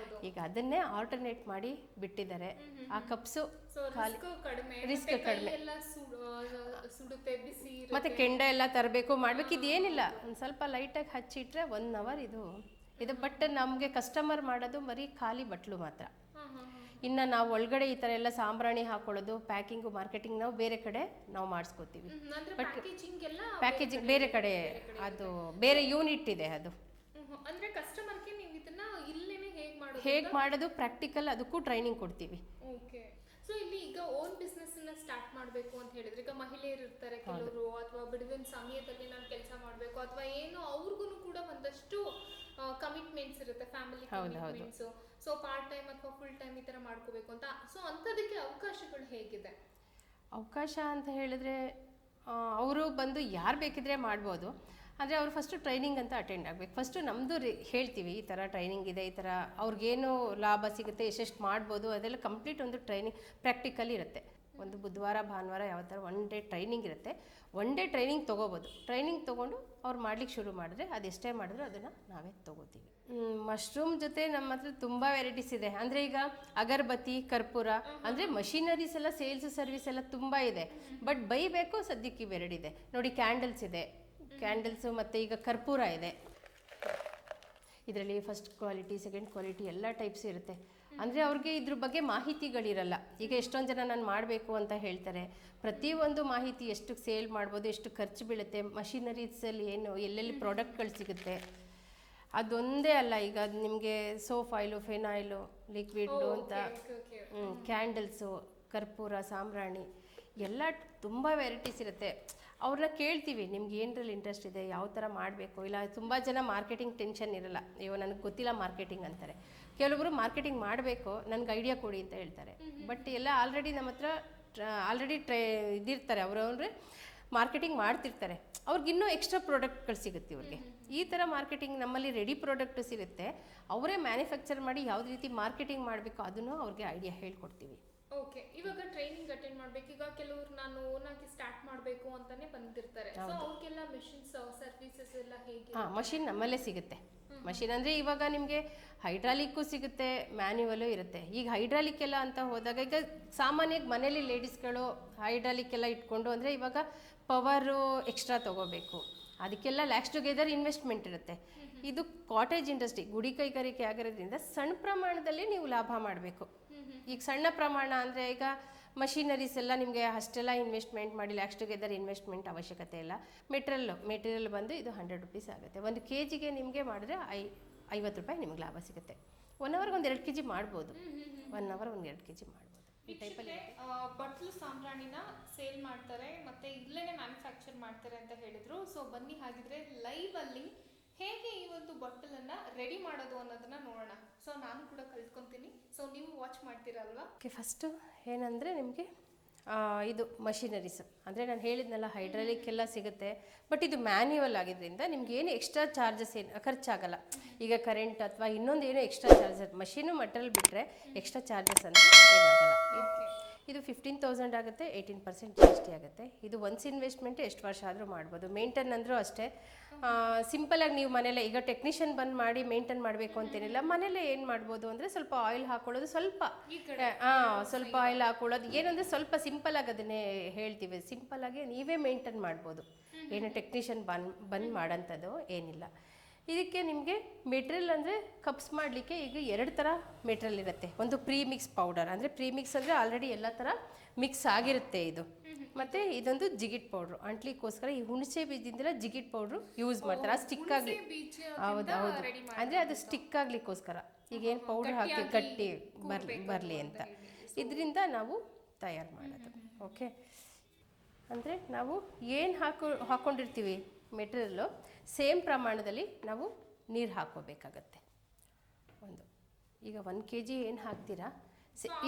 ಈಗ ಅದನ್ನೇ ಆಲ್ಟರ್ನೇಟ್ ಮಾಡಿ ಬಿಟ್ಟಿದ್ದಾರೆ. ಆ ಕಪ್ಸು ರಿಸ್ಕ್ ಕಡಿಮೆ, ಮತ್ತೆ ಕೆಂಡ ಎಲ್ಲ ತರಬೇಕು ಮಾಡಬೇಕು. ಇದೇನಿಲ್ಲ, ಒಂದು ಸ್ವಲ್ಪ ಲೈಟಾಗಿ ಹಚ್ಚಿಟ್ರೆ 1 hour ಇದು ಬಟ್ ನಮಗೆ ಕಸ್ಟಮರ್ ಮಾಡೋದು ಬರೀ ಖಾಲಿ ಬಟ್ಲು ಮಾತ್ರ. ಇನ್ನು ನಾವು ಒಳಗಡೆ ಈ ಥರ ಎಲ್ಲ ಸಾಂಬ್ರಾಣಿ ಹಾಕೊಳ್ಳೋದು, ಪ್ಯಾಕಿಂಗು, ಮಾರ್ಕೆಟಿಂಗ್ ನಾವು ಬೇರೆ ಕಡೆ ನಾವು ಮಾಡಿಸ್ಕೋತೀವಿ. ಬಟ್ ಪ್ಯಾಕೇಜಿಂಗ್ ಬೇರೆ ಕಡೆ, ಅದು ಬೇರೆ ಯೂನಿಟ್ ಇದೆ. ಅದು ಅಂದ್ರೆ ಕಸ್ಟಮರ್ಗೆ ನೀವು ಇದನ್ನ ಇಲ್ಲೇನೆ ಹೇಗೆ ಮಾಡೋದು ಪ್ರಾಕ್ಟಿಕಲ್, ಅದಕ್ಕೂ ಟ್ರೈನಿಂಗ್ ಕೊಡ್ತೀವಿ. ಓಕೆ. ಸೊ ಇಲ್ಲಿ ಈಗ ಓನ್ ಬಿಸ್ನೆಸ್ ಅನ್ನ ಸ್ಟಾರ್ಟ್ ಮಾಡಬೇಕು ಅಂತ ಹೇಳಿದ್ರೆ, ಈಗ ಮಹಿಳೆಯರು ಇರ್ತಾರೆ ಕೆಲವರು, ಅಥವಾ ಬಿಡುವಿನ ಸಮಯದಲ್ಲಿ ನಾನು ಕೆಲಸ ಮಾಡಬೇಕು, ಅಥವಾ ಏನೋ ಅವ್ರಿಗೂ ಕೂಡ ಒಂದಷ್ಟು ಕಮಿಟ್ಮೆಂಟ್ಸ್ ಇರುತ್ತೆ, family commitments. So part time ಅಥವಾ ಫುಲ್ ಟೈಮ್ ಈ ತರ ಮಾಡ್ಕೋಬೇಕು ಅಂತ. ಸೊ ಅಂಥದಕ್ಕೆ ಅವಕಾಶಗಳು ಹೇಗಿದೆ? ಅವಕಾಶ ಅಂತ ಹೇಳಿದ್ರೆ ಅವರು ಬಂದು ಯಾರು ಬೇಕಿದ್ರೆ ಮಾಡ್ಬೋದು. ಅಂದರೆ ಅವ್ರು ಫಸ್ಟು ಟ್ರೈನಿಂಗ್ ಅಂತ ಅಟೆಂಡ್ ಆಗಬೇಕು. ಫಸ್ಟು ನಮ್ಮದು ಹೇಳ್ತೀವಿ ಈ ಥರ ಟ್ರೈನಿಂಗ್ ಇದೆ, ಈ ಥರ ಅವ್ರಿಗೇನು ಲಾಭ ಸಿಗುತ್ತೆ, ಎಷ್ಟೆಷ್ಟು ಮಾಡ್ಬೋದು, ಅದೆಲ್ಲ ಕಂಪ್ಲೀಟ್ ಒಂದು ಟ್ರೈನಿಂಗ್ ಪ್ರಾಕ್ಟಿಕಲ್ ಇರುತ್ತೆ. ಒಂದು ಬುಧವಾರ ಭಾನುವಾರ ಯಾವ ಥರ 1 day ಟ್ರೈನಿಂಗ್ ಇರುತ್ತೆ. 1 day ಟ್ರೈನಿಂಗ್ ತೊಗೋಬೋದು. ಟ್ರೈನಿಂಗ್ ತೊಗೊಂಡು ಅವ್ರು ಮಾಡ್ಲಿಕ್ಕೆ ಶುರು ಮಾಡಿದ್ರೆ ಅದೆಷ್ಟೇ ಮಾಡಿದ್ರು ಅದನ್ನು ನಾವೇ ತೊಗೋತೀವಿ. ಮಶ್ರೂಮ್ ಜೊತೆ ನಮ್ಮ ಹತ್ರ ತುಂಬ ವೆರೈಟೀಸ್ ಇದೆ. ಅಂದರೆ ಈಗ ಅಗರಬತ್ತಿ, ಕರ್ಪೂರ, ಅಂದರೆ ಮಷಿನರೀಸ್ ಎಲ್ಲ, ಸೇಲ್ಸ್ ಸರ್ವಿಸ್ ಎಲ್ಲ ತುಂಬ ಇದೆ. ಬಟ್ ಬೈಬೇಕು ಸದ್ಯಕ್ಕೆ ಇವೆರಡಿದೆ ನೋಡಿ. ಕ್ಯಾಂಡಲ್ಸ್ ಇದೆ, ಕ್ಯಾಂಡಲ್ಸು, ಮತ್ತು ಈಗ ಕರ್ಪೂರ ಇದೆ. ಇದರಲ್ಲಿ ಫಸ್ಟ್ ಕ್ವಾಲಿಟಿ, ಸೆಕೆಂಡ್ ಕ್ವಾಲಿಟಿ ಎಲ್ಲ ಟೈಪ್ಸ್ ಇರುತ್ತೆ. ಅಂದರೆ ಅವ್ರಿಗೆ ಇದ್ರ ಬಗ್ಗೆ ಮಾಹಿತಿಗಳಿರಲ್ಲ. ಈಗ ಎಷ್ಟೊಂದು ಜನ ನಾನು ಮಾಡಬೇಕು ಅಂತ ಹೇಳ್ತಾರೆ. ಪ್ರತಿಯೊಂದು ಮಾಹಿತಿ, ಎಷ್ಟು ಸೇಲ್ ಮಾಡ್ಬೋದು, ಎಷ್ಟು ಖರ್ಚು ಬೀಳುತ್ತೆ, ಮಷಿನರೀಸಲ್ಲಿ ಏನು ಎಲ್ಲೆಲ್ಲಿ ಪ್ರಾಡಕ್ಟ್ಗಳು ಸಿಗುತ್ತೆ, ಅದೊಂದೇ ಅಲ್ಲ. ಈಗ ನಿಮಗೆ ಸೋಪ್ ಆಯಿಲು, ಫೆನಾಯಿಲು, ಲಿಕ್ವಿಡು ಅಂತ, ಕ್ಯಾಂಡಲ್ಸು, ಕರ್ಪೂರ, ಸಾಂಬ್ರಾಣಿ ಎಲ್ಲ ತುಂಬ ವೆರೈಟೀಸ್ ಇರುತ್ತೆ. ಅವ್ರನ್ನ ಕೇಳ್ತೀವಿ, ನಿಮ್ಗೆ ಏನರಲ್ಲಿ ಇಂಟ್ರೆಸ್ಟ್ ಇದೆ, ಯಾವ ಥರ ಮಾಡಬೇಕು. ಇಲ್ಲ ತುಂಬ ಜನ ಮಾರ್ಕೆಟಿಂಗ್ ಟೆನ್ಷನ್ ಇರಲ್ಲ, ಅಯ್ಯೋ ನನಗೆ ಗೊತ್ತಿಲ್ಲ ಮಾರ್ಕೆಟಿಂಗ್ ಅಂತಾರೆ. ಕೆಲವೊಬ್ಬರು ಮಾರ್ಕೆಟಿಂಗ್ ಮಾಡಬೇಕು, ನನಗೆ ಐಡಿಯಾ ಕೊಡಿ ಅಂತ ಹೇಳ್ತಾರೆ. ಬಟ್ ಎಲ್ಲ ಆಲ್ರೆಡಿ ನಮ್ಮ ಹತ್ರ ಆಲ್ರೆಡಿ ಇದಿರ್ತಾರೆ, ಅವರವ್ರೆ ಮಾರ್ಕೆಟಿಂಗ್ ಮಾಡ್ತಿರ್ತಾರೆ. ಅವ್ರಿಗಿನ್ನೂ ಎಕ್ಸ್ಟ್ರಾ ಪ್ರಾಡಕ್ಟ್ಗಳು ಸಿಗುತ್ತೆ ಇವ್ರಿಗೆ. ಈ ಥರ ಮಾರ್ಕೆಟಿಂಗ್ ನಮ್ಮಲ್ಲಿ ರೆಡಿ ಪ್ರಾಡಕ್ಟ್ ಸಿಗುತ್ತೆ. ಅವರೇ ಮ್ಯಾನುಫ್ಯಾಕ್ಚರ್ ಮಾಡಿ ಯಾವ್ದು ರೀತಿ ಮಾರ್ಕೆಟಿಂಗ್ ಮಾಡಬೇಕು ಅದನ್ನು ಅವ್ರಿಗೆ ಐಡಿಯಾ ಹೇಳ್ಕೊಡ್ತೀವಿ. ಓಕೆ. ಇವಾಗ ಟ್ರೈನಿಂಗ್ ಅಟೆಂಡ್ ಮಾಡ್ಬೇಕು. ಈಗ ಕೆಲವರು ನಾನು ಓನ್ ಆಗಿ ಸ್ಟಾರ್ಟ್ ಮಾಡಬೇಕು ಅಂತಾನೆ ಬಂದಿರ್ತಾರೆ. ಸೊ ಅವ್ರಿಗೆಲ್ಲ ಮೆಷಿನ್ಸ್ ಸರ್ವಿಸಸ್ ಎಲ್ಲ ಹೇಗೆ? ಮಷಿನ್ ನಮ್ಮಲ್ಲೇ ಸಿಗುತ್ತೆ. ಮಷಿನ್ ಅಂದರೆ ಇವಾಗ ನಿಮಗೆ ಹೈಡ್ರಾಲಿಕ್ಕು ಸಿಗುತ್ತೆ, ಮ್ಯಾನ್ಯುವಲು ಇರುತ್ತೆ. ಈಗ ಹೈಡ್ರಾಲಿಕ್ ಎಲ್ಲ ಅಂತ ಹೋದಾಗ, ಈಗ ಸಾಮಾನ್ಯವಾಗಿ ಮನೇಲಿ ಲೇಡೀಸ್ಗಳು ಹೈಡ್ರಾಲಿಕ್ ಎಲ್ಲ ಇಟ್ಕೊಂಡು, ಅಂದರೆ ಇವಾಗ ಪವರು ಎಕ್ಸ್ಟ್ರಾ ತೊಗೋಬೇಕು, ಅದಕ್ಕೆಲ್ಲ ಲ್ಯಾಕ್ಸ್ ಟುಗೆದರ್ ಇನ್ವೆಸ್ಟ್ಮೆಂಟ್ ಇರುತ್ತೆ. ಇದು ಕಾಟೇಜ್ ಇಂಡಸ್ಟ್ರಿ, ಗುಡಿ ಕೈಗಾರಿಕೆ ಆಗಿರೋದ್ರಿಂದ ಸಣ್ಣ ಪ್ರಮಾಣದಲ್ಲಿ ನೀವು ಲಾಭ ಮಾಡಬೇಕು. ಈಗ ಸಣ್ಣ ಪ್ರಮಾಣ ಅಂದರೆ ಈಗ ಮಷಿನರೀಸ್ ಎಲ್ಲ ನಿಮಗೆ ಅಷ್ಟೆಲ್ಲ ಇನ್ವೆಸ್ಟ್ಮೆಂಟ್ ಮಾಡಿ ಲ್ಯಾಕ್ಸ್ ಟುಗೆದರ್ ಇನ್ವೆಸ್ಟ್ಮೆಂಟ್ ಅವಶ್ಯಕತೆ ಇಲ್ಲ. ಮೆಟೀರಿಯಲ್ ಬಂದು ಇದು 100 rupees ಆಗುತ್ತೆ. 1 kg ನಿಮಗೆ ಮಾಡಿದ್ರೆ 50 ರೂಪಾಯಿ ನಿಮಗೆ ಲಾಭ ಸಿಗುತ್ತೆ. 1 hour 1-2 kg ಮಾಡ್ಬೋದು. 1 hour 1-2 kg ಮಾಡ್ಬೋದು. ಈ ಟೈಪಲ್ಲಿ ಬಟ್ಲು ಸಾಂಬ್ರಾಣಿನ ಸೇಲ್ ಮಾಡ್ತಾರೆ, ಮತ್ತೆ ಇಲ್ಲೇನೆ ಮ್ಯಾನುಫ್ಯಾಕ್ಚರ್ ಮಾಡ್ತಾರೆ ಅಂತ ಹೇಳಿದ್ರು. ಸೊ ಬನ್ನಿ ಹಾಗಿದ್ರೆ ಲೈವ್ ಅಲ್ಲಿ ಹೇಗೆ ಈ ಒಂದು ಬಟ್ಟಲನ್ನ ರೆಡಿ ಮಾಡೋದು ಅನ್ನೋದನ್ನ ನೋಡೋಣ. ಸೊ ನಾನು ಕೂಡ ಕಲ್ತ್ಕೊಂತೀನಿ, ಸೊ ನೀವು ವಾಚ್ ಮಾಡ್ತೀರಲ್ವಾ? ಓಕೆ. ಫಸ್ಟು ಏನಂದರೆ ನಿಮಗೆ ಇದು ಮಷಿನರೀಸ್ ಅಂದರೆ ನಾನು ಹೇಳಿದ್ನಲ್ಲ, ಹೈಡ್ರಾಲಿಕ್ ಎಲ್ಲ ಸಿಗುತ್ತೆ. ಬಟ್ ಇದು ಮ್ಯಾನ್ಯುವಲ್ ಆಗಿದ್ದರಿಂದ ನಿಮ್ಗೆ ಏನು ಎಕ್ಸ್ಟ್ರಾ ಚಾರ್ಜಸ್ ಏನು ಖರ್ಚಾಗಲ್ಲ. ಈಗ ಕರೆಂಟ್ ಅಥವಾ ಇನ್ನೊಂದು ಏನೋ ಎಕ್ಸ್ಟ್ರಾ ಚಾರ್ಜಸ್, ಮಷೀನು ಮಟೀರಿಯಲ್ ಬಿಟ್ಟರೆ ಎಕ್ಸ್ಟ್ರಾ ಚಾರ್ಜಸ್ ಅಂತ ಏನಾಗಲ್ಲ. ಇದು 15,000 ಆಗುತ್ತೆ, 18% GST ಆಗುತ್ತೆ. ಇದು ಒನ್ಸ್ ಇನ್ವೆಸ್ಟ್ಮೆಂಟ್ ಎಷ್ಟು ವರ್ಷ ಆದರೂ ಮಾಡ್ಬೋದು. ಮೇಂಟೈನ್ ಅಂದರೂ ಅಷ್ಟೇ ಸಿಂಪಲಾಗಿ ನೀವು ಮನೇಲೆ, ಈಗ ಟೆಕ್ನಿಷಿಯನ್ ಬಂದು ಮಾಡಿ ಮೇಂಟೈನ್ ಮಾಡಬೇಕು ಅಂತೇನಿಲ್ಲ. ಮನೇಲೆ ಏನು ಮಾಡ್ಬೋದು ಅಂದರೆ ಸ್ವಲ್ಪ ಆಯಿಲ್ ಹಾಕೊಳ್ಳೋದು, ಸ್ವಲ್ಪ ಆಯಿಲ್ ಹಾಕೊಳ್ಳೋದು. ಏನಂದರೆ ಸ್ವಲ್ಪ ಸಿಂಪಲಾಗಿ ಅದನ್ನೇ ಹೇಳ್ತೀವಿ, ಸಿಂಪಲಾಗಿ ನೀವೇ ಮೇಂಟೈನ್ ಮಾಡ್ಬೋದು. ಏನು ಟೆಕ್ನಿಷಿಯನ್ ಬಂದು ಮಾಡೋಂಥದ್ದು ಏನಿಲ್ಲ. ಇದಕ್ಕೆ ನಿಮಗೆ ಮೆಟೀರಿಯಲ್ ಅಂದರೆ ಕಪ್ಸ್ ಮಾಡಲಿಕ್ಕೆ ಈಗ 2 ಥರ ಮೆಟೀರಿಯಲ್ ಇರುತ್ತೆ. ಒಂದು ಪ್ರೀ ಮಿಕ್ಸ್ ಪೌಡರ್, ಅಂದರೆ ಪ್ರೀ ಮಿಕ್ಸ್ ಅಂದರೆ ಆಲ್ರೆಡಿ ಎಲ್ಲ ಥರ ಮಿಕ್ಸ್ ಆಗಿರುತ್ತೆ ಇದು. ಮತ್ತು ಇದೊಂದು ಜಿಗಿಟ್ ಪೌಡ್ರು, ಅಂಟ್ಲಿಕ್ಕೋಸ್ಕರ ಈ ಹುಣಸೆ ಬೀಜದಿಂದೆಲ್ಲ ಜಿಗಿಟ್ ಪೌಡ್ರು ಯೂಸ್ ಮಾಡ್ತಾರೆ. ಸ್ಟಿಕ್ ಆಗಲಿ, ಹೌದು, ಅಂದರೆ ಅದು ಸ್ಟಿಕ್ ಆಗ್ಲಿಕ್ಕೋಸ್ಕರ ಈಗೇನು ಪೌಡ್ರ್ ಹಾಕಿ ಗಟ್ಟಿ ಬರಲಿ ಅಂತ ಇದರಿಂದ ನಾವು ತಯಾರು ಮಾಡೋದು. ಓಕೆ. ಅಂದರೆ ನಾವು ಏನು ಹಾಕ್ಕೊಂಡಿರ್ತೀವಿ ಮೆಟೀರಿಯಲ್ಲು, ಸೇಮ್ ಪ್ರಮಾಣದಲ್ಲಿ ನಾವು ನೀರು ಹಾಕೋಬೇಕಾಗತ್ತೆ. ಈಗ 1 kg ಏನು ಹಾಕ್ತೀರಾ,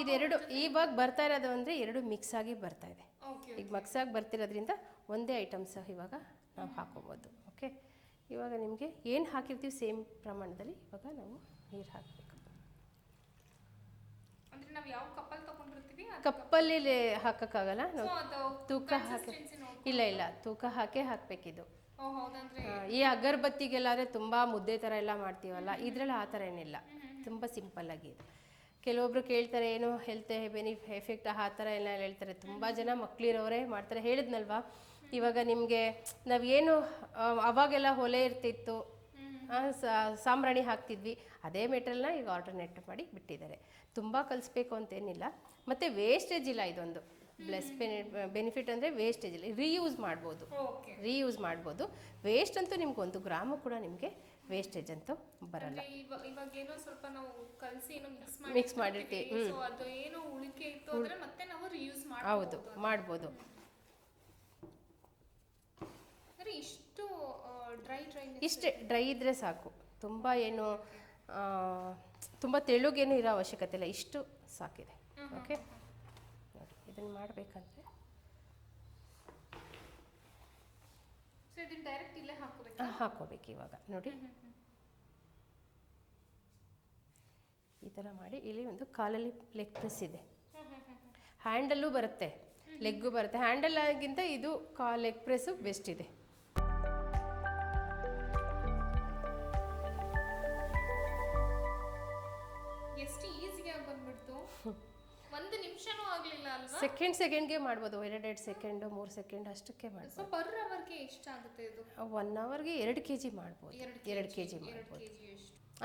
ಇದೆರಡು ಇವಾಗ ಬರ್ತಾ ಇರೋದು ಅಂದರೆ 2 ಮಿಕ್ಸ್ ಆಗಿ ಬರ್ತಾ ಇದೆ. ಈಗ ಮಿಕ್ಸ್ ಆಗಿ ಬರ್ತಿರೋದ್ರಿಂದ ಒಂದೇ ಐಟಮ್ಸ್ ಇವಾಗ ನಾವು ಹಾಕೋಬೋದು. ಓಕೆ. ಇವಾಗ ನಿಮಗೆ ಏನು ಹಾಕಿರ್ತೀವಿ ಸೇಮ್ ಪ್ರಮಾಣದಲ್ಲಿ ಇವಾಗ ನಾವು ನೀರು ಹಾಕಬೇಕು. ಅಂದ್ರೆ ನಾವು ಯಾವ ಕಪ್ಪಲ್ ತಗೊಂಡಿರ್ತೀವಿ ಕಪ್ಪಲ್ಲಿ ಹಾಕಕ್ಕಾಗಲ್ಲ, ನಾವು ಅದು ತೂಕ ಹಾಕಿ ಇಲ್ಲ ತೂಕ ಹಾಕಬೇಕಿದು. ಹೌದಂದ್ರೆ ಈ ಅಗರಬತ್ತಿಗೆಲ್ಲಾದ್ರೆ ತುಂಬಾ ಮುದ್ದೆ ಥರ ಎಲ್ಲ ಮಾಡ್ತೀವಲ್ಲ, ಇದ್ರಲ್ಲಿ ಆ ಥರ ಏನಿಲ್ಲ, ತುಂಬ ಸಿಂಪಲ್ ಆಗಿ ಇದೆ. ಕೆಲವೊಬ್ರು ಕೇಳ್ತಾರೆ ಏನು ಹೆಲ್ತ್ ಎಫೆಕ್ಟ್ ಆ ಥರ ಎಲ್ಲ ಹೇಳ್ತಾರೆ. ತುಂಬ ಜನ ಮಕ್ಳಿರೋರೇ ಮಾಡ್ತಾರೆ. ಹೇಳಿದ್ನಲ್ವಾ ಇವಾಗ ನಿಮಗೆ ನಾವೇನು ಅವಾಗೆಲ್ಲ ಒಲೆ ಇರ್ತಿತ್ತು, ಸಾಂಬ್ರಾಣಿ ಹಾಕ್ತಿದ್ವಿ, ಅದೇ ಮೆಟೀರಿಯಲ್ನ ಈಗ ಆಲ್ಟರ್ನೇಟ್ ಮಾಡಿ ಬಿಟ್ಟಿದ್ದಾರೆ. ತುಂಬ ಕಲಿಸ್ಬೇಕು ಅಂತೇನಿಲ್ಲ, ಮತ್ತು ವೇಸ್ಟೇಜ್ ಇಲ್ಲ. ಇದೊಂದು ಬೆನಿಫಿಟ್ ಅಂದರೆ ವೇಸ್ಟೇಜ್ ಇಲ್ಲ, ರೀಯೂಸ್ ಮಾಡ್ಬೋದು. ವೇಸ್ಟ್ ಅಂತೂ ನಿಮ್ಗೆ 1 ಗ್ರಾಮು ಕೂಡ ನಿಮಗೆ ವೇಸ್ಟೇಜ್ ಅಂತೂ ಬರಲ್ಲ. ಇವಾಗ ಏನೋ ಸ್ವಲ್ಪ ನಾವು ಕಲಸಿ ಏನೋ ಮಿಕ್ಸ್ ಮಾಡಿರ್ತೀವಿ, ಸೊ ಅದು ಏನೋ ಉಳಿಕೆ ಇತ್ತು ಅಂದ್ರೆ ಮತ್ತೆ ನಾವು ರೀಯೂಸ್ ಹೌದು ಮಾಡ್ಬೋದು. ಅಂದ್ರೆ ಇಷ್ಟು ಇಷ್ಟೇ ಡ್ರೈ ಇದ್ರೆ ಸಾಕು, ತುಂಬ ಏನು ತುಂಬ ತೆಳುಗೇನು ಇರೋ ಅವಶ್ಯಕತೆ ಇಲ್ಲ, ಇಷ್ಟು ಸಾಕಿದೆ. ಓಕೆ, ನೋಡಿ ಇದನ್ನು ಮಾಡಬೇಕಂದ್ರೆ ಡೈರೆಕ್ಟ್ ಇಲ್ಲೇ ಹಾಕೋಬೇಕು. ಇವಾಗ ನೋಡಿ ಈ ಥರ ಮಾಡಿ, ಇಲ್ಲಿ ಒಂದು ಕಾಲಲ್ಲಿ ಲೆಗ್ ಪ್ರೆಸ್ ಇದೆ, ಹ್ಯಾಂಡಲ್ಲೂ ಬರುತ್ತೆ, ಲೆಗ್ಗು ಬರುತ್ತೆ. ಹ್ಯಾಂಡಲ್ ಆಗಿಂತ ಇದು ಲೆಗ್ ಪ್ರೆಸ್ಸು ಬೆಸ್ಟ್ ಇದೆ. ಎಷ್ಟು ಈಸಿಯಾಗಿ ಬಂದ್ಬಿಡ್ತು, 1 ನಿಮಿಷನೂ ಆಗಲಿಲ್ಲ ಅಲ್ವಾ? ಸೆಕೆಂಡ್ಗೆ ಮಾಡ್ಬೋದು, 2 ಸೆಕೆಂಡ್ 3 ಸೆಕೆಂಡ್ ಅಷ್ಟಕ್ಕೆ ಮಾಡ್ಬೋದು. ಸೊ ಪರ್ ಅವರ್ಗೆ ಎಷ್ಟಾಗುತ್ತೆ ಇದು? 1 ಅವರ್ಗೆ 2 kg ಮಾಡ್ಬೋದು. 2 kg ಮಾಡ್ಬೋದು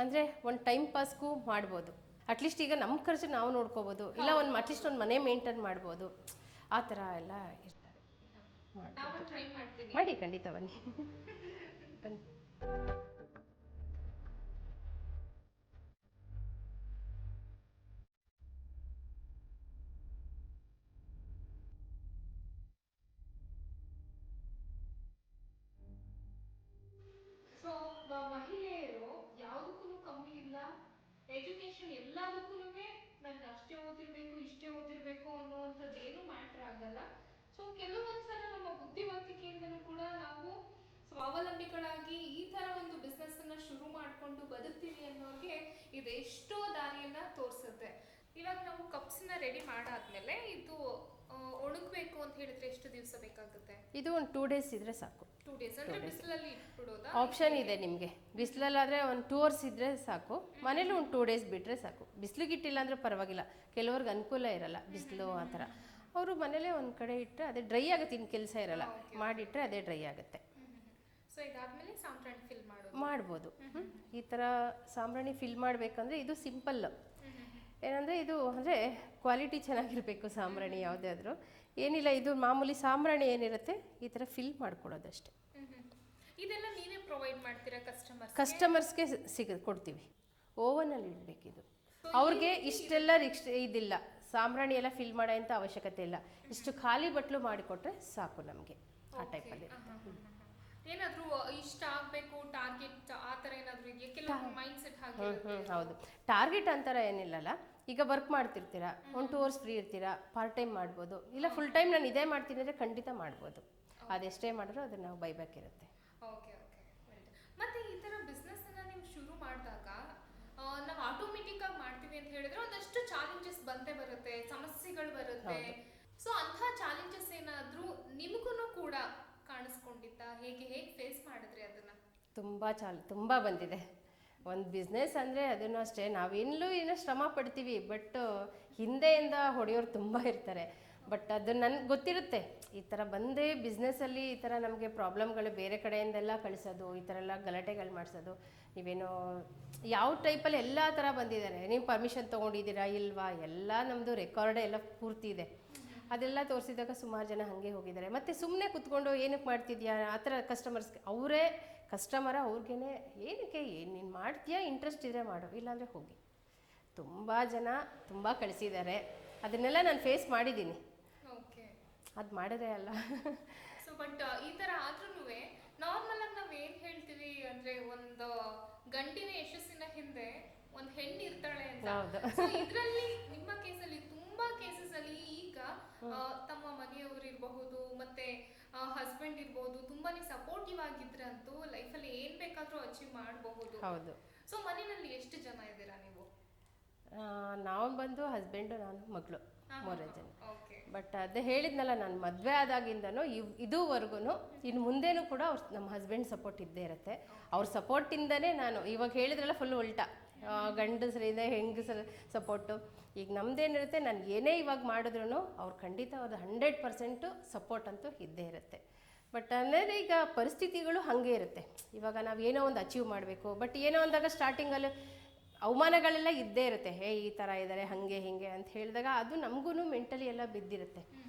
ಅಂದರೆ ಒಂದು ಟೈಮ್ ಪಾಸ್ಗೂ ಮಾಡ್ಬೋದು. ಅಟ್ಲೀಸ್ಟ್ ಈಗ ನಮ್ಮ ಖರ್ಚು ನಾವು ನೋಡ್ಕೋಬೋದು, ಇಲ್ಲ ಅಟ್ಲೀಸ್ಟ್ ಒಂದು ಮನೆ ಮೇಂಟೈನ್ ಮಾಡ್ಬೋದು, ಆ ಥರ ಎಲ್ಲ ಇರ್ತಾರೆ. ಮಾಡಿ ಖಂಡಿತ ಬನ್ನಿ. ಸೊ ಮಹಿಳೆಯರು ಯಾವುದಕ್ಕೂ ಕಮ್ಮಿ ಇಲ್ಲ, ಎಜುಕೇಶನ್ ಎಲ್ಲದಕ್ಕೂ ನಾನು ಅಷ್ಟೇ ಓದಿರ್ಬೇಕು ಇಷ್ಟೇ ಓದಿರ್ಬೇಕು ಅನ್ನುವಂಥದ್ದು ಏನು ಮ್ಯಾಟ್ರ್ ಆಗಲ್ಲ. ಸೊ ಕೆಲವೊಂದ್ಸಲ ನಮ್ಮ ಬುದ್ಧಿವಂತಿಕೆಯಿಂದಲೂ ಕೂಡ ನಾವು ಸ್ವಾವಲಂಬಿಗಳಾಗಿ ಈ ತರ ಒಂದು ಬಿಸ್ನೆಸ್ ಅನ್ನ ಶುರು ಮಾಡ್ಕೊಂಡು ಬದುಕ್ತೀವಿ ಅನ್ನೋರಿಗೆ ಇದೆಷ್ಟೋ ದಾರಿಯನ್ನ ತೋರಿಸುತ್ತೆ. ಇವಾಗ ನಾವು ಕಪ್ಸ್ನ ರೆಡಿ ಮಾಡಾದ್ಮೇಲೆ ಇದು ಒಣಗಬೇಕು ಅಂತ ಹೇಳಿದ್ರೆ ಎಷ್ಟು ದಿವಸ ಬೇಕಾಗುತ್ತೆ? ಇದು ಒಂದು 2 days ಇದ್ರೆ ಸಾಕು. 2 days ಅಂದ್ರೆ ಬಿಸಿಲಲ್ಲಿ ಇಟ್ಬಿಡೋದಾ? ಆಪ್ಷನ್ ಇದೆ ನಿಮಗೆ. ಬಿಸಿಲಲ್ಲಾದರೆ ಒಂದು 2 hours ಇದ್ದರೆ ಸಾಕು, ಮನೇಲಿ ಒಂದು 2 days ಬಿಟ್ಟರೆ ಸಾಕು. ಬಿಸಿಲಿಗೆ ಇಟ್ಟಿಲ್ಲ ಅಂದರೆ ಪರವಾಗಿಲ್ಲ, ಕೆಲವ್ರಿಗೆ ಅನುಕೂಲ ಇರಲ್ಲ ಬಿಸಿಲು ಆ ಥರ, ಅವರು ಮನೇಲೇ ಒಂದು ಕಡೆ ಇಟ್ಟರೆ ಅದೇ ಡ್ರೈ ಆಗುತ್ತೆ, ಇನ್ನು ಕೆಲಸ ಇರಲ್ಲ, ಮಾಡಿಟ್ರೆ ಅದೇ ಡ್ರೈ ಆಗುತ್ತೆ. ಸೊ ಇದಾದ್ಮೇಲೆ ಸಾಂಬ್ರಾಣಿ ಫಿಲ್ ಮಾಡ್ಬೋದು. ಈ ಥರ ಸಾಂಬ್ರಾಣಿ ಫಿಲ್ ಮಾಡಬೇಕಂದ್ರೆ ಇದು ಸಿಂಪಲ್. ಏನಂದರೆ ಇದು ಅಂದರೆ ಕ್ವಾಲಿಟಿ ಚೆನ್ನಾಗಿರಬೇಕು ಸಾಂಬ್ರಾಣಿ ಯಾವುದೇ ಆದರೂ. ಏನಿಲ್ಲ, ಇದು ಮಾಮೂಲಿ ಸಾಂಬ್ರಾಣಿ ಏನಿರುತ್ತೆ ಈ ಥರ ಫಿಲ್ ಮಾಡ್ಕೊಡೋದಷ್ಟೇ. ಇದೆಲ್ಲ ನೀವೇ ಪ್ರೊವೈಡ್ ಮಾಡ್ತೀರಾ ಕಸ್ಟಮರ್ಸ್ಗೆ ಕೊಡ್ತೀವಿ. ಓವನಲ್ಲಿ ಇಡಬೇಕಿದು. ಅವ್ರಿಗೆ ಇಷ್ಟೆಲ್ಲ ಇದಿಲ್ಲ, ಸಾಂಬ್ರಾಣಿ ಎಲ್ಲ ಫಿಲ್ ಮಾಡೋ ಅಂತ ಅವಶ್ಯಕತೆ ಇಲ್ಲ, ಇಷ್ಟು ಖಾಲಿ ಬಟ್ಲು ಮಾಡಿಕೊಟ್ರೆ ಸಾಕು ನಮಗೆ. ಆ ಟೈಪಲ್ಲಿ ಏನಾದರೂ ಇಷ್ಟ ಆಗಬೇಕು ಟಾರ್ಗೆಟ್ ಆ ಥರ ಏನಾದರೂ ಇದೆಯಾ? ಕೆಲವು ಮೈಂಡ್ ಸೆಟ್ ಹಾಗೆ. ಹೌದು, ಟಾರ್ಗೆಟ್ ಅಂತರ ಏನಿಲ್ಲಲ್ಲ. ಈಗ ವರ್ಕ್ ಮಾಡ್ತಿರ್ತೀರಾ, ಒಂದು 2 hours ಫ್ರೀ ಇರ್ತೀರಾ, ಪಾರ್ಟ್ ಟೈಮ್ ಮಾಡ್ಬೋದು, ಇಲ್ಲ ಫುಲ್ ಟೈಮ್ ನಾನು ಇದೇ ಮಾಡ್ತೀನಿ ಅಂದರೆ ಖಂಡಿತ ಮಾಡ್ಬೋದು. ಅದೆಷ್ಟೇ ಮಾಡಿದ್ರು ಅದನ್ನು ನಾವು ಬೈಬೇಕಿರುತ್ತೆ. Okay okay. ಮತ್ತೆ ಈ ಥರ ಬಿಸ್ನೆಸ್ಸನ್ನು ನೀವು ಶುರು ಮಾಡಿದಾಗ ನಾವು ಆಟೋಮೆಟಿಕ್ ಆಗಿ ಮಾಡ್ತೀವಿ ಅಂತ ಹೇಳಿದ್ರೆ ಒಂದಷ್ಟು ಚಾಲೆಂಜಸ್ ಬಂದೇ ಬರುತ್ತೆ, ಸಮಸ್ಯೆಗಳು ಬರುತ್ತೆ. ಸೊ ಅಂಥ ಚಾಲೆಂಜಸ್ ಏನಾದರೂ ನಿಮಗೂ ಕೂಡ ಕಾಣಿಸ್ಕೊಂಡಿತ್ತಾ? ಹೇಗೆ ಫೇಸ್ ಮಾಡಿದ್ರಿ ಅದನ್ನು? ತುಂಬ ಬಂದಿದೆ. ಒಂದು ಬಿಸ್ನೆಸ್ ಅಂದರೆ ಅದನ್ನು ಅಷ್ಟೇ, ನಾವಿನ್ನೂ ಏನೋ ಶ್ರಮ ಪಡ್ತೀವಿ, ಬಟ್ ಹಿಂದೆಯಿಂದ ಹೊಡೆಯೋರು ತುಂಬ ಇರ್ತಾರೆ. ಬಟ್ ಅದು ನನಗೆ ಗೊತ್ತಿರುತ್ತೆ, ಈ ಥರ ಬಂದೇ ಬಿಸ್ನೆಸ್ಸಲ್ಲಿ ಈ ಥರ ನಮಗೆ ಪ್ರಾಬ್ಲಮ್ಗಳು ಬೇರೆ ಕಡೆಯಿಂದೆಲ್ಲ ಕಳಿಸೋದು, ಈ ಥರ ಎಲ್ಲ ಗಲಾಟೆಗಳು ಮಾಡಿಸೋದು, ನೀವೇನೋ ಯಾವ ಟೈಪಲ್ಲಿ ಎಲ್ಲ ಥರ ಬಂದಿದ್ದಾರೆ, ನೀವು ಪರ್ಮಿಷನ್ ತೊಗೊಂಡಿದ್ದೀರಾ ಇಲ್ವಾ, ಎಲ್ಲ ನಮ್ಮದು ರೆಕಾರ್ಡೇ ಎಲ್ಲ ಪೂರ್ತಿ ಇದೆ. ಅದೆಲ್ಲ ತೋರಿಸಿದಾಗ ಸುಮಾರು ಜನ ಹಾಗೆ ಹೋಗಿದ್ದಾರೆ. ಮತ್ತು ಸುಮ್ಮನೆ ಕೂತ್ಕೊಂಡು ಏನಕ್ಕೆ ಮಾಡ್ತಿದ್ಯಾ ಆ ಥರ ಅವರೇ ಕಸ್ಟಮರ, ಅವ್ರಿಗೇ ಏನಕ್ಕೆ ನೀನು ಮಾಡ್ತೀಯಾ, ಇಂಟ್ರೆಸ್ಟ್ ಇದ್ದರೆ ಮಾಡು, ಇಲ್ಲಾಂದರೆ ಹೋಗಿ. ತುಂಬ ಜನ ತುಂಬ ಕಳಿಸಿದ್ದಾರೆ, ಅದನ್ನೆಲ್ಲ ನಾನು ಫೇಸ್ ಮಾಡಿದ್ದೀನಿ. ಓಕೆ, ಅದು ಮಾಡಿದ್ರೆ ಅಲ್ಲ. ಸೊ ಬಟ್ ಈ ಥರ ಆದ್ರೂ ನಾರ್ಮಲ್ ಆಗಿ ನಾವು ಏನು ಹೇಳ್ತೀವಿ ಅಂದರೆ ಒಂದು ಗಂಡಿನ ಯಶಸ್ಸಿನ ಹಿಂದೆ ಒಂದು ಹೆಣ್ಣು ಇರ್ತಾಳೆ ಅಂತ. ಇದರಲ್ಲಿ ನಿಮ್ಮ ಕೇಸಲ್ಲಿ ತುಂಬಾ ಕೇಸಸ್ ಅಲ್ಲಿ ಈಗ ತಮ್ಮ ಮನೆಯವರು ಇರಬಹುದು ಮತ್ತೆ ಹಸ್ಬೆಂಡ್ ಇರಬಹುದು ತುಂಬಾನೇ ಸಪೋರ್ಟಿವ್ ಆಗಿದ್ರಂತೂ ಲೈಫಲ್ಲಿ ಏನ್ ಬೇಕಾದ್ರೂ ಅಚೀವ್ ಮಾಡಬಹುದು. ಹೌದು. ಸೊ ಮನೆಯಲ್ಲಿ ಎಷ್ಟು ಜನ ಇದ್ದೀರಾ ನೀವು? ನಾವು ಬಂದು ಹಸ್ಬೆಂಡು ನಾನು ಮಗಳು 3 ಜನ. ಓಕೆ. ಬಟ್ ಅದೇ ಹೇಳಿದ್ನಲ್ಲ, ನಾನು ಮದುವೆ ಆದಾಗಿಂದನೂ ಇದುವರೆಗೂ ಇನ್ನು ಮುಂದೇನೂ ಕೂಡ ನಮ್ಮ ಹಸ್ಬೆಂಡ್ ಸಪೋರ್ಟ್ ಇದ್ದೇ ಇರುತ್ತೆ. ಅವ್ರ ಸಪೋರ್ಟಿಂದನೇ ನಾನು ಇವಾಗ ಹೇಳಿದ್ರಲ್ಲ ಫುಲ್ ಉಲ್ಟಾ, ಗಂಡಸರಿದೆ ಹೆಂಗಸರ ಸಪೋರ್ಟು. ಈಗ ನಮ್ದೇನಿರುತ್ತೆ, ನಾನು ಏನೇ ಇವಾಗ ಮಾಡಿದ್ರು ಅವ್ರು ಖಂಡಿತ ಅವ್ರದ್ದು 100% ಸಪೋರ್ಟ್ ಅಂತೂ ಇದ್ದೇ ಇರುತ್ತೆ. ಬಟ್ ಅಂದರೆ ಈಗ ಪರಿಸ್ಥಿತಿಗಳು ಹಾಗೆ ಇರುತ್ತೆ. ಇವಾಗ ನಾವು ಏನೋ ಒಂದು ಅಚೀವ್ ಮಾಡಬೇಕು, ಬಟ್ ಏನೋ ಅಂದಾಗ ಸ್ಟಾರ್ಟಿಂಗಲ್ಲಿ ಅವಮಾನಗಳೆಲ್ಲ ಇದ್ದೇ ಇರುತ್ತೆ. ಈ ಥರ ಇದ್ದಾರೆ ಹಾಗೆ ಹೀಗೆ ಅಂತ ಹೇಳಿದಾಗ ಅದು ನಮಗೂ ಮೆಂಟಲಿ ಎಲ್ಲ ಬಿದ್ದಿರುತ್ತೆ.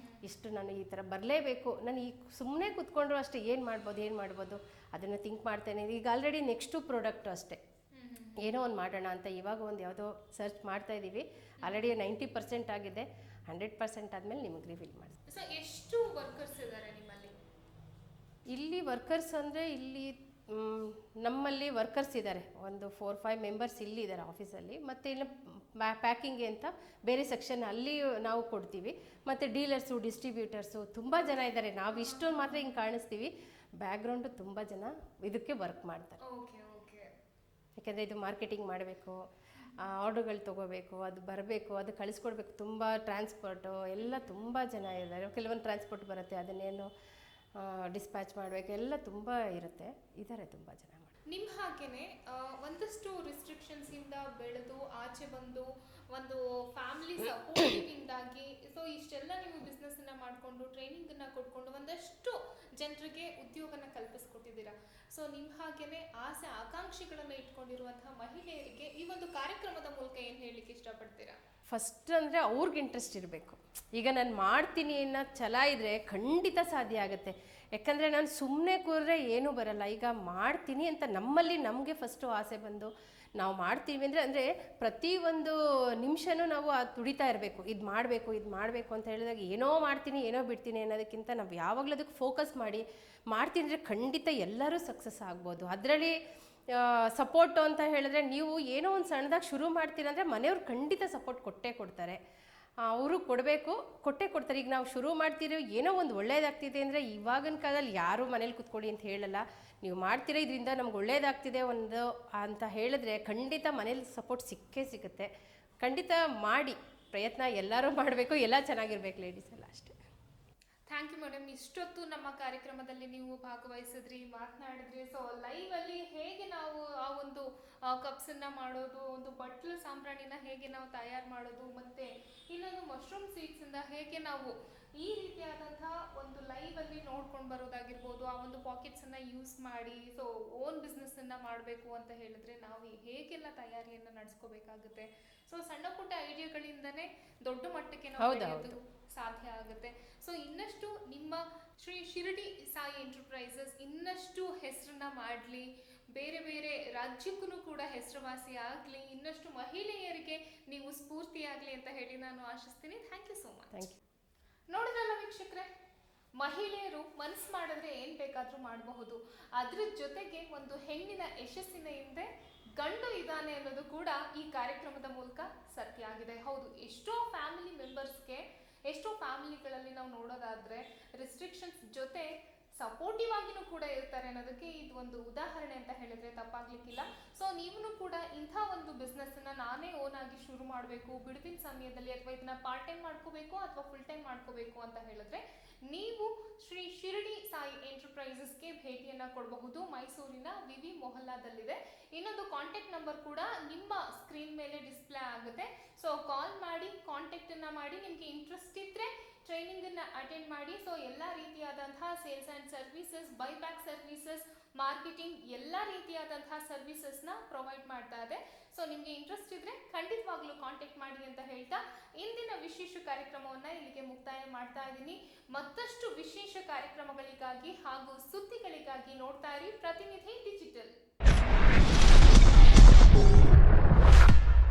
ಇಷ್ಟು ನಾನು ಈ ಥರ ಬರಲೇಬೇಕು, ನಾನು ಈಗ ಸುಮ್ಮನೆ ಕೂತ್ಕೊಂಡ್ರು ಅಷ್ಟೇ ಏನು ಮಾಡ್ಬೋದು ಅದನ್ನು ಥಿಂಕ್ ಮಾಡ್ತೇನೆ. ಈಗ ಆಲ್ರೆಡಿ ನೆಕ್ಸ್ಟು ಪ್ರಾಡಕ್ಟು ಅಷ್ಟೇ, ಏನೋ ಒಂದು ಮಾಡೋಣ ಅಂತ ಇವಾಗ ಒಂದು ಯಾವುದೋ ಸರ್ಚ್ ಮಾಡ್ತಾ ಇದ್ದೀವಿ. ಆಲ್ರೆಡಿ 90% ಆಗಿದೆ. 100% ಆದಮೇಲೆ ನಿಮಗೆ ರಿವೀಲ್ ಮಾಡ್ತೀನಿ. ಸೊ ಎಷ್ಟು ವರ್ಕರ್ಸ್ ಇದ್ದಾರೆ ನಿಮ್ಮಲ್ಲಿ? ಇಲ್ಲಿ ವರ್ಕರ್ಸ್ ಅಂದರೆ ಇಲ್ಲಿ ನಮ್ಮಲ್ಲಿ ವರ್ಕರ್ಸ್ ಇದ್ದಾರೆ, ಒಂದು 4-5 ಮೆಂಬರ್ಸ್ ಇಲ್ಲಿ ಇದ್ದಾರೆ ಆಫೀಸಲ್ಲಿ. ಮತ್ತು ಇಲ್ಲಿ ಪ್ಯಾಕಿಂಗ್ಗೆ ಅಂತ ಬೇರೆ ಸೆಕ್ಷನ್ ಅಲ್ಲಿ ನಾವು ಕೊಡ್ತೀವಿ. ಮತ್ತು ಡೀಲರ್ಸು, ಡಿಸ್ಟ್ರಿಬ್ಯೂಟರ್ಸು ತುಂಬ ಜನ ಇದ್ದಾರೆ. ನಾವು ಇಷ್ಟೊಂದು ಮಾತ್ರ ಹಿಂಗೆ ಕಾಣಿಸ್ತೀವಿ, ಬ್ಯಾಕ್ಗ್ರೌಂಡು ತುಂಬ ಜನ ಇದಕ್ಕೆ ವರ್ಕ್ ಮಾಡ್ತಾರೆ. Okay okay. ಯಾಕೆಂದರೆ ಇದು ಮಾರ್ಕೆಟಿಂಗ್ ಮಾಡಬೇಕು, ಆರ್ಡರ್ಗಳು ತೊಗೋಬೇಕು, ಅದು ಬರಬೇಕು, ಅದು ಕಳಿಸ್ಕೊಡ್ಬೇಕು, ತುಂಬ ಟ್ರಾನ್ಸ್ಪೋರ್ಟು ಎಲ್ಲ ತುಂಬ ಜನ ಇದ್ದಾರೆ. ಕೆಲವೊಂದು ಟ್ರಾನ್ಸ್ಪೋರ್ಟ್ ಬರುತ್ತೆ, ಅದನ್ನೇನು ಡಿಸ್ಪ್ಯಾಚ್ ಮಾಡಬೇಕು, ಎಲ್ಲ ತುಂಬ ಇದ್ದಾರೆ ತುಂಬ ಜನ. ನಿಮ್ಮ ಹಾಗೇನೆ ಒಂದಷ್ಟು ರಿಸ್ಟ್ರಿಕ್ಷನ್ಸ್ ಇಂದ ಬೆಳೆದು ಆಚೆ ಬಂದು ಒಂದು ಫ್ಯಾಮಿಲಿ ಸಪೋರ್ಟಿಂದಾಗಿ ಸೊ ಇಷ್ಟೆಲ್ಲ ನೀವು ಬಿಸ್ನೆಸ್ ಅನ್ನ ಮಾಡಿಕೊಂಡು ಟ್ರೈನಿಂಗ್ ಅನ್ನ ಕೊಟ್ಕೊಂಡು ಒಂದಷ್ಟು ಜನರಿಗೆ ಉದ್ಯೋಗನ ಕಲ್ಪಿಸ್ಕೊಟ್ಟಿದ್ದೀರಾ. ಸೊ ನಿಮ್ಮ ಹಾಗೇನೆ ಆಸೆ ಆಕಾಂಕ್ಷೆಗಳನ್ನು ಇಟ್ಕೊಂಡಿರುವಂತಹ ಮಹಿಳೆಯರಿಗೆ ಈ ಒಂದು ಕಾರ್ಯಕ್ರಮದ ಮೂಲಕ ಏನು ಹೇಳಲಿಕ್ಕೆ ಇಷ್ಟಪಡ್ತೀರಾ? ಫಸ್ಟ್ ಅಂದರೆ ಅವ್ರಿಗೆ ಇಂಟ್ರೆಸ್ಟ್ ಇರಬೇಕು. ಈಗ ನಾನು ಮಾಡ್ತೀನಿ ಅನ್ನೋ ಛಲ ಇದ್ದರೆ ಖಂಡಿತ ಸಾಧ್ಯ ಆಗುತ್ತೆ. ಯಾಕಂದರೆ ನಾನು ಸುಮ್ಮನೆ ಕೂರ್ರೆ ಏನೂ ಬರಲ್ಲ. ಈಗ ಮಾಡ್ತೀನಿ ಅಂತ ನಮಗೆ ಫಸ್ಟು ಆಸೆ ಬಂದು ನಾವು ಮಾಡ್ತೀವಿ ಅಂದರೆ ಪ್ರತಿಯೊಂದು ನಿಮಿಷನೂ ನಾವು ತುಡಿತಾ ಇರಬೇಕು, ಇದು ಮಾಡಬೇಕು ಅಂತ ಹೇಳಿದಾಗ ಏನೋ ಮಾಡ್ತೀನಿ ಏನೋ ಬಿಡ್ತೀನಿ ಅನ್ನೋದಕ್ಕಿಂತ ನಾವು ಯಾವಾಗಲೂ ಅದಕ್ಕೆ ಫೋಕಸ್ ಮಾಡ್ತೀನಿ ಅಂದರೆ ಖಂಡಿತ ಎಲ್ಲರೂ ಸಕ್ಸಸ್ ಆಗ್ಬೋದು. ಅದರಲ್ಲಿ ಸಪೋರ್ಟು ಅಂತ ಹೇಳಿದ್ರೆ, ನೀವು ಏನೋ ಒಂದು ಸಣ್ಣದಾಗಿ ಶುರು ಮಾಡ್ತೀರಂದರೆ ಮನೆಯವ್ರು ಖಂಡಿತ ಸಪೋರ್ಟ್ ಕೊಡ್ತಾರೆ. ಅವರು ಕೊಟ್ಟೇ ಕೊಡ್ತಾರೆ. ಈಗ ನಾವು ಶುರು ಮಾಡ್ತೀರಿ, ಏನೋ ಒಂದು ಒಳ್ಳೇದಾಗ್ತಿದೆ ಅಂದರೆ ಇವಾಗಿನ ಕಾಲದಲ್ಲಿ ಯಾರೂ ಮನೇಲಿ ಕೂತ್ಕೊಳ್ಳಿ ಅಂತ ಹೇಳಲ್ಲ. ನೀವು ಮಾಡ್ತೀರಾ, ಇದರಿಂದ ನಮ್ಗೆ ಒಳ್ಳೇದಾಗ್ತಿದೆ ಒಂದು ಅಂತ ಹೇಳಿದ್ರೆ ಖಂಡಿತ ಮನೇಲಿ ಸಪೋರ್ಟ್ ಸಿಗುತ್ತೆ. ಖಂಡಿತ ಮಾಡಿ, ಪ್ರಯತ್ನ ಎಲ್ಲರೂ ಮಾಡಬೇಕು, ಎಲ್ಲ ಚೆನ್ನಾಗಿರ್ಬೇಕು ಲೇಡೀಸ್ ಎಲ್ಲ ಅಷ್ಟೇ. Thank you madam. ಇಷ್ಟೊತ್ತು ನಮ್ಮ ಕಾರ್ಯಕ್ರಮದಲ್ಲಿ ನೀವು ಭಾಗವಹಿಸಿದ್ರಿ, ಮಾತನಾಡಿದ್ರಿ. ಸೊ ಲೈವಲ್ಲಿ ಹೇಗೆ ನಾವು ಆ ಒಂದು ಕಪ್ಸನ್ನು ಮಾಡೋದು, ಒಂದು ಬಟ್ಲು ಸಾಂಬ್ರಾಣಿನ ಹೇಗೆ ನಾವು ತಯಾರು ಮಾಡೋದು, ಮತ್ತು ಇನ್ನೊಂದು ಮಶ್ರೂಮ್ ಸೀಡ್ಸಿಂದ ಹೇಗೆ ನಾವು ಈ ರೀತಿಯಾದಂತಹ ಒಂದು ಲೈವಲ್ಲಿ ನೋಡ್ಕೊಂಡು ಬರೋದಾಗಿರ್ಬೋದು, ಆ ಒಂದು ಪಾಕೆಟ್ಸನ್ನು ಯೂಸ್ ಮಾಡಿ ಸೊ ಓನ್ ಬಿಸ್ನೆಸ್ಸನ್ನು ಮಾಡಬೇಕು ಅಂತ ಹೇಳಿದ್ರೆ ನಾವು ಹೇಗೆಲ್ಲ ತಯಾರಿಯನ್ನು ನಡೆಸ್ಕೋಬೇಕಾಗುತ್ತೆ. ಸೊ ಸಣ್ಣ ಪುಟ್ಟ ಐಡಿಯಾಗಳಿಂದನೇ ದೊಡ್ಡ ಮಟ್ಟಕ್ಕೆ ನಾವು ಸಾಧ್ಯ ಆಗುತ್ತೆ. ಸೊ ಇನ್ನಷ್ಟು ನಿಮ್ಮ ಶ್ರೀ ಶಿರಡಿ ಸಾಯಿ ಎಂಟರ್ಪ್ರೈಸಸ್ ಇನ್ನಷ್ಟು ಹೆಸರನ್ನ ಮಾಡಲಿ, ಬೇರೆ ಬೇರೆ ರಾಜ್ಯಕ್ಕೂ ಕೂಡ ಹೆಸರುವಾಸಿ ಆಗಲಿ, ಇನ್ನಷ್ಟು ಮಹಿಳೆಯರಿಗೆ ನೀವು ಸ್ಫೂರ್ತಿಯಾಗಲಿ ಅಂತ ಹೇಳಿ ನಾನು ಆಶಿಸ್ತೀನಿ. Thank you so much. Thank you. ನೋಡಿದ್ರಲ್ಲ ವೀಕ್ಷಕರೇ, ಮಹಿಳೆಯರು ಮನಸ್ಸು ಮಾಡಿದ್ರೆ ಏನು ಬೇಕಾದರೂ ಮಾಡಬಹುದು. ಅದ್ರ ಜೊತೆಗೆ ಒಂದು ಹೆಣ್ಣಿನ ಯಶಸ್ಸಿನ ಹಿಂದೆ ಗಂಡು ಇದ್ದಾನೆ ಅನ್ನೋದು ಕೂಡ ಈ ಕಾರ್ಯಕ್ರಮದ ಮೂಲಕ ಸತ್ಯ ಆಗಿದೆ. ಹೌದು, ಎಷ್ಟೋ ಫ್ಯಾಮಿಲಿ ಮೆಂಬರ್ಸ್ಗೆ, ಎಷ್ಟೋ ಫ್ಯಾಮಿಲಿಗಳಲ್ಲಿ ನಾವು ನೋಡೋದಾದ್ರೆ ರಿಸ್ಟ್ರಿಕ್ಷನ್ಸ್ ಜೊತೆ ಸಪೋರ್ಟಿವ್ ಆಗಿನೂ ಕೂಡ ಇರ್ತಾರೆ ಅನ್ನೋದಕ್ಕೆ ಇದು ಒಂದು ಉದಾಹರಣೆ ಅಂತ ಹೇಳಿದ್ರೆ ತಪ್ಪಾಗ್ಲಿಕ್ಕಿಲ್ಲ. ಸೊ ನೀವು ಕೂಡ ಇಂಥ ಒಂದು ಬಿಸ್ನೆಸ್ಸನ್ನ ನಾನೇ ಓನ್ ಆಗಿ ಶುರು ಮಾಡಬೇಕು, ಬಿಡುವಿನ ಸಮಯದಲ್ಲಿ ಅಥವಾ ಇದನ್ನ ಪಾರ್ಟ್ ಟೈಮ್ ಮಾಡ್ಕೋಬೇಕು ಅಥವಾ ಫುಲ್ ಟೈಮ್ ಮಾಡ್ಕೋಬೇಕು ಅಂತ ಹೇಳಿದ್ರೆ ನೀವು ಶ್ರೀ ಶಿರಡಿ ಸಾಯಿ ಎಂಟರ್ಪ್ರೈಸಸ್ಗೆ ಭೇಟಿಯನ್ನ ಕೊಡಬಹುದು. ಮೈಸೂರಿನ ವಿವಿ ಮೊಹಲ್ಲಾದಲ್ಲಿದೆ. ಇನ್ನೊಂದು ಕಾಂಟ್ಯಾಕ್ಟ್ ನಂಬರ್ ಕೂಡ ನಿಮ್ಮ ಸ್ಕ್ರೀನ್ ಮೇಲೆ ಡಿಸ್ಪ್ಲೇ ಆಗುತ್ತೆ. ಸೊ ಕಾಲ್ ಮಾಡಿ, ಕಾಂಟ್ಯಾಕ್ಟ್ ಅನ್ನ ಮಾಡಿ. ನಿಮಗೆ ಇಂಟ್ರೆಸ್ಟ್ ಇದ್ರೆ ಟ್ರೈನಿಂಗ್ ಅನ್ನ ಅಟೆಂಡ್ ಮಾಡಿ. ಸೊ ಎಲ್ಲ ರೀತಿಯಾದಂತಹ sales and services, buyback services, marketing ಎಲ್ಲ ರೀತಿಯಾದಂತಹ ಸರ್ವಿಸಸ್ನ ಪ್ರೊವೈಡ್ ಮಾಡ್ತಾ ಇದೆ. ಸೊ ನಿಮಗೆ ಇಂಟ್ರೆಸ್ಟ್ ಇದ್ರೆ ಖಂಡಿತವಾಗ್ಲೂ ಕಾಂಟ್ಯಾಕ್ಟ್ ಮಾಡಿ ಅಂತ ಹೇಳ್ತಾ ಇಂದಿನ ವಿಶೇಷ ಕಾರ್ಯಕ್ರಮವನ್ನು ಇಲ್ಲಿಗೆ ಮುಕ್ತಾಯ ಮಾಡ್ತಾ ಇದ್ದೀನಿ. ಮತ್ತಷ್ಟು ವಿಶೇಷ ಕಾರ್ಯಕ್ರಮಗಳಿಗಾಗಿ ಹಾಗೂ ಸುದ್ದಿಗಳಿಗಾಗಿ ನೋಡ್ತಾ ಇರಿ ಪ್ರತಿನಿಧಿ ಡಿಜಿಟಲ್.